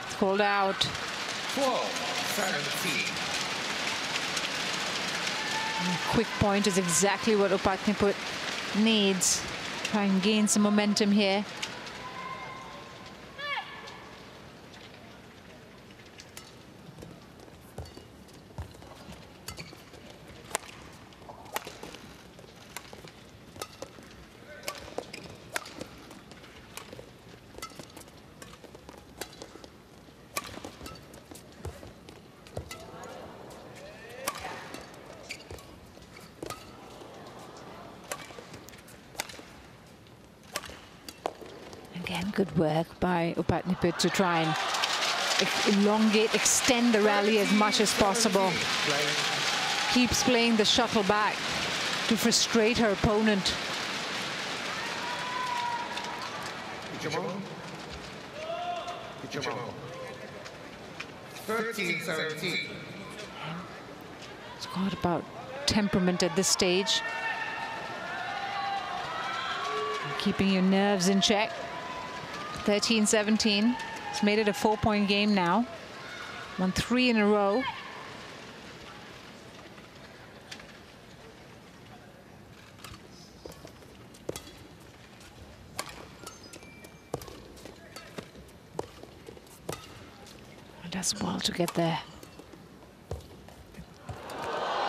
It's called out. 12-17. Quick point is exactly what Opatniputh needs. Try and gain some momentum here. Again, good work by Opatniputh to try and elongate, extend the rally as much as possible. Keeps playing the shuttle back to frustrate her opponent. Pitchamon. 13-17. It's got about temperament at this stage. Keeping your nerves in check. 13-17. It's made it a 4-point game now. Won 3 in a row. It does well to get there.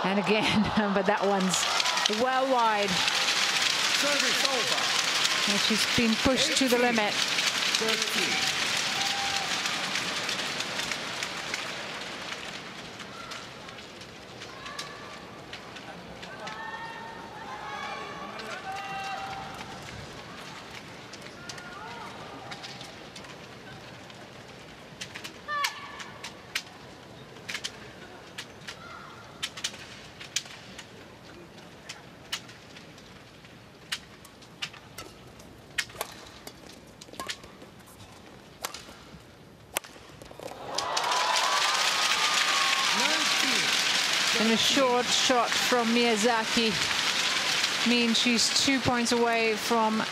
And again, but that one's well wide. Service over. And she's been pushed to the limit. 13. And a short shot from Miyazaki means she's 2 points away from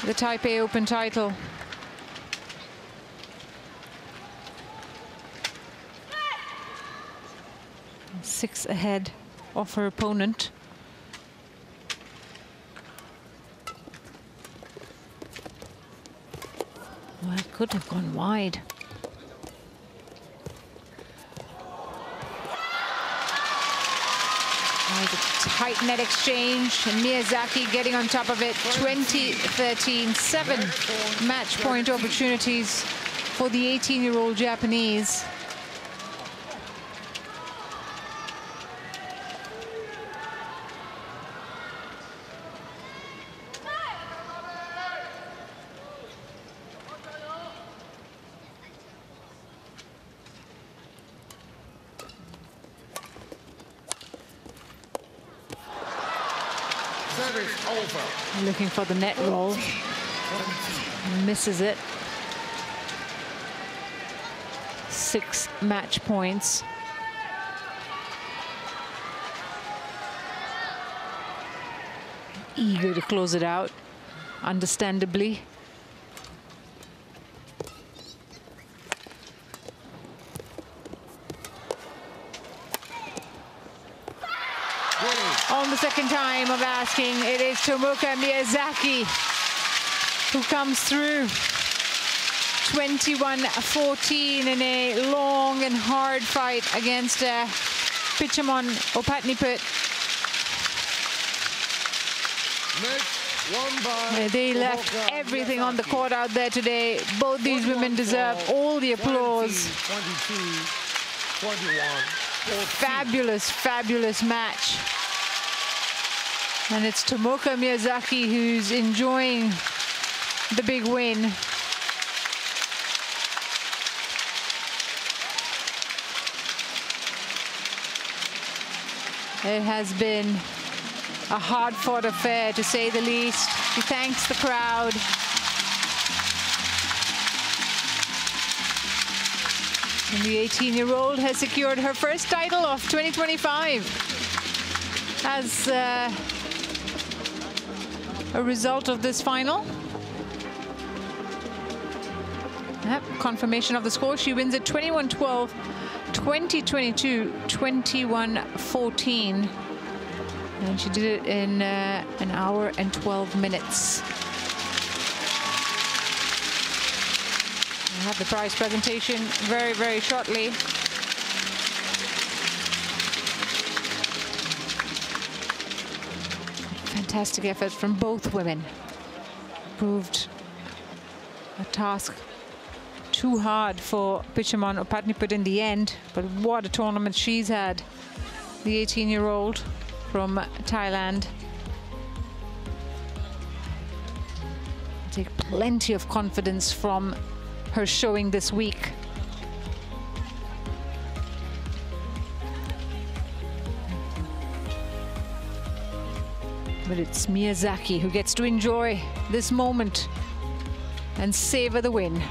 the Taipei Open title. Six ahead of her opponent. Well, it could have gone wide. Tight net exchange, and Miyazaki getting on top of it. 20-13, 7 match point opportunities for the 18-year-old Japanese. Looking for the net roll. Misses it. 6 match points. Eager to close it out, understandably. On the second time of asking, it is Tomoka Miyazaki who comes through. 21-14 in a long and hard fight against Pitchamon Opatniputh. They left everything on the court out there today. Both these women deserve all the applause. 21. Fabulous, fabulous match. And it's Tomoka Miyazaki who's enjoying the big win. It has been a hard-fought affair, to say the least. She thanks the crowd. And the 18-year-old has secured her first title of 2025 as a result of this final. Yep, confirmation of the score. She wins it 21-12, 20-22, 21-14. And she did it in an hour and 12 minutes. We'll have the prize presentation very, very shortly. Fantastic effort from both women. Proved a task too hard for Pitchamon Opatniputh in the end, but what a tournament she's had, the 18-year-old from Thailand. I take plenty of confidence from her showing this week. But it's Miyazaki who gets to enjoy this moment and savor the win.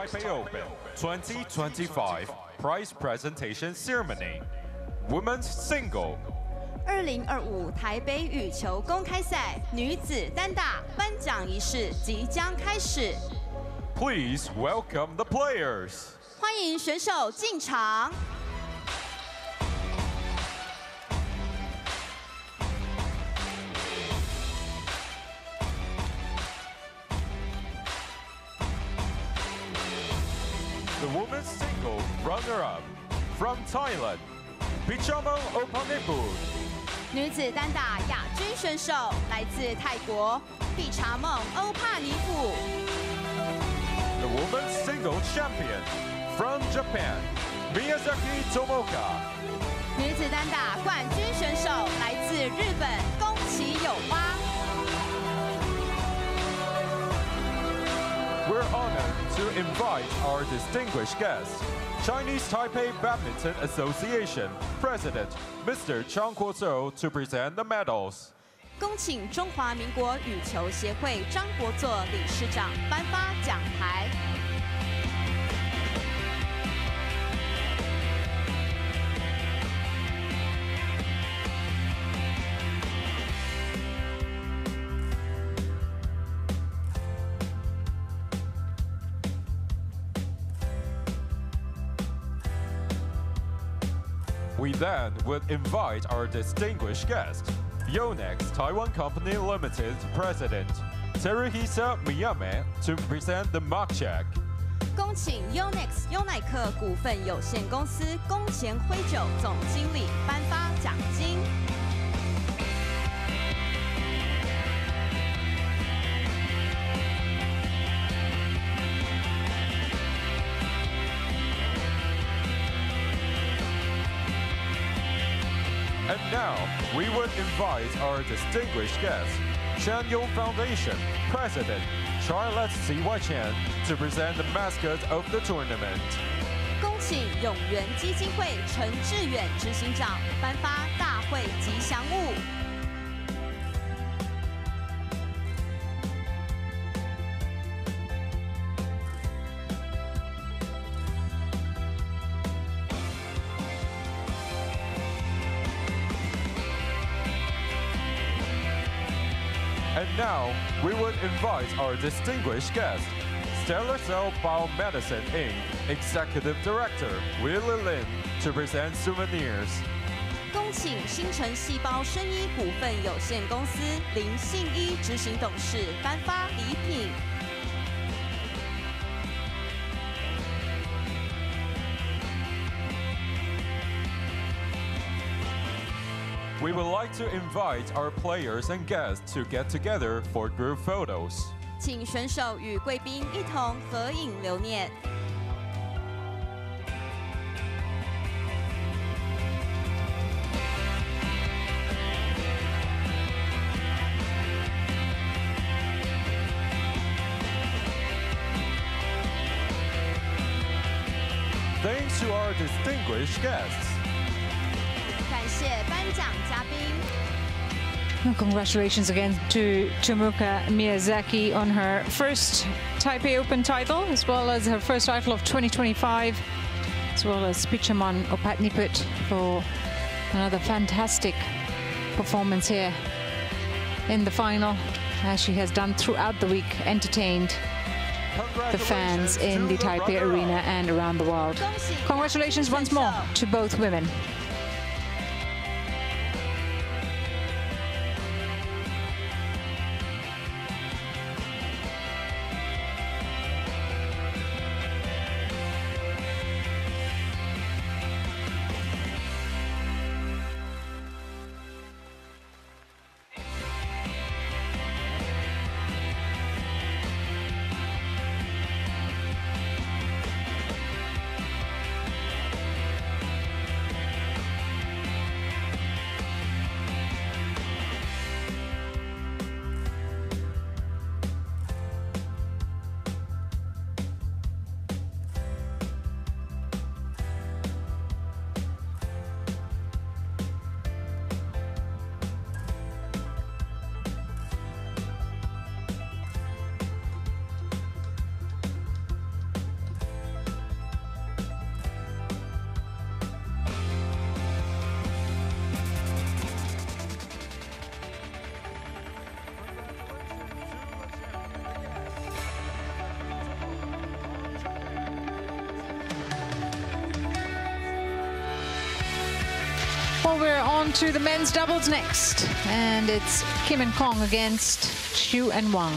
Taipei Open 2025 Prize Presentation Ceremony. Women's Single. 2025台北羽球公开赛女子单打颁奖仪式即将开始， Please welcome the players. 欢迎选手进场。 The women's single runner-up from Thailand, Pitchamon Opatniputh. 女子单打亚军选手来自泰国毕查梦欧帕尼普。 The women's single champion from Japan, Miyazaki Tomoka. 女子单打冠军选手来自日本宫崎友花。 We're honored to invite our distinguished guest, Chinese Taipei Badminton Association President Mr. Chang Kuo-zhou, to present the medals. 恭请中华民国羽球协会张国作理事长颁发奖牌。 We then would invite our distinguished guest, YONEX Taiwan Company Limited President Tomoka Miyazaki, to present the mark check. 恭请 YONEX 优乃克股份有限公司宫前辉久总经理颁发奖金。 And now, we would invite our distinguished guest, Chen Yong Foundation President Charlotte C.Y. Chen, to present the mascot of the tournament. 恭请永源基金会陈志远执行长颁发大会吉祥物。 And now, we would invite our distinguished guest, Stellar Cell Biomedicine Inc. Executive Director Willie Lin, to present souvenirs. 恭请新城细胞生医股份有限公司林信一执行董事颁发礼品。 We would like to invite our players and guests to get together for group photos. 请选手与贵宾一同合影留念。 Thanks to our distinguished guests. 感谢颁奖嘉宾。 Well, congratulations again to Tomoka Miyazaki on her first Taipei Open title, as well as her first title of 2025, as well as Pitchamon Opatniputh for another fantastic performance here in the final, as she has done throughout the week, entertained the fans in the Taipei arena and around the world. Congratulations once more to both women. Well, we're on to the men's doubles next, and it's Kim and Kong against Xu and Wang.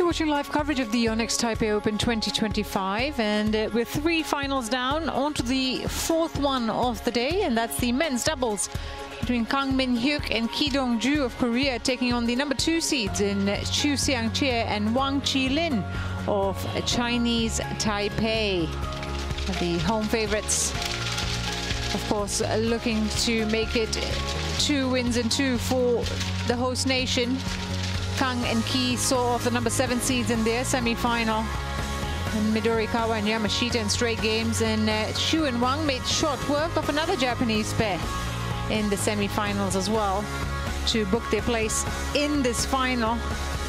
Watching live coverage of the YONEX Taipei Open 2025, and with 3 finals down, on to the 4th one of the day, and that's the men's doubles between Kang Min-hyuk and Ki Dong-ju of Korea, taking on the number 2 seeds in Chu Xiang-chie and Wang Qilin of Chinese Taipei. The home favorites, of course, looking to make it 2 wins and 2 for the host nation. Kang and Ki saw off the number 7 seeds in their semi-final. And Midorikawa and Yamashita in straight games, and Xu and Wang made short work of another Japanese pair in the semi-finals as well to book their place in this final.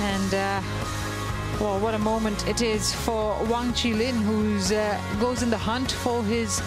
And well, what a moment it is for Wang Qilin, who goes in the hunt for his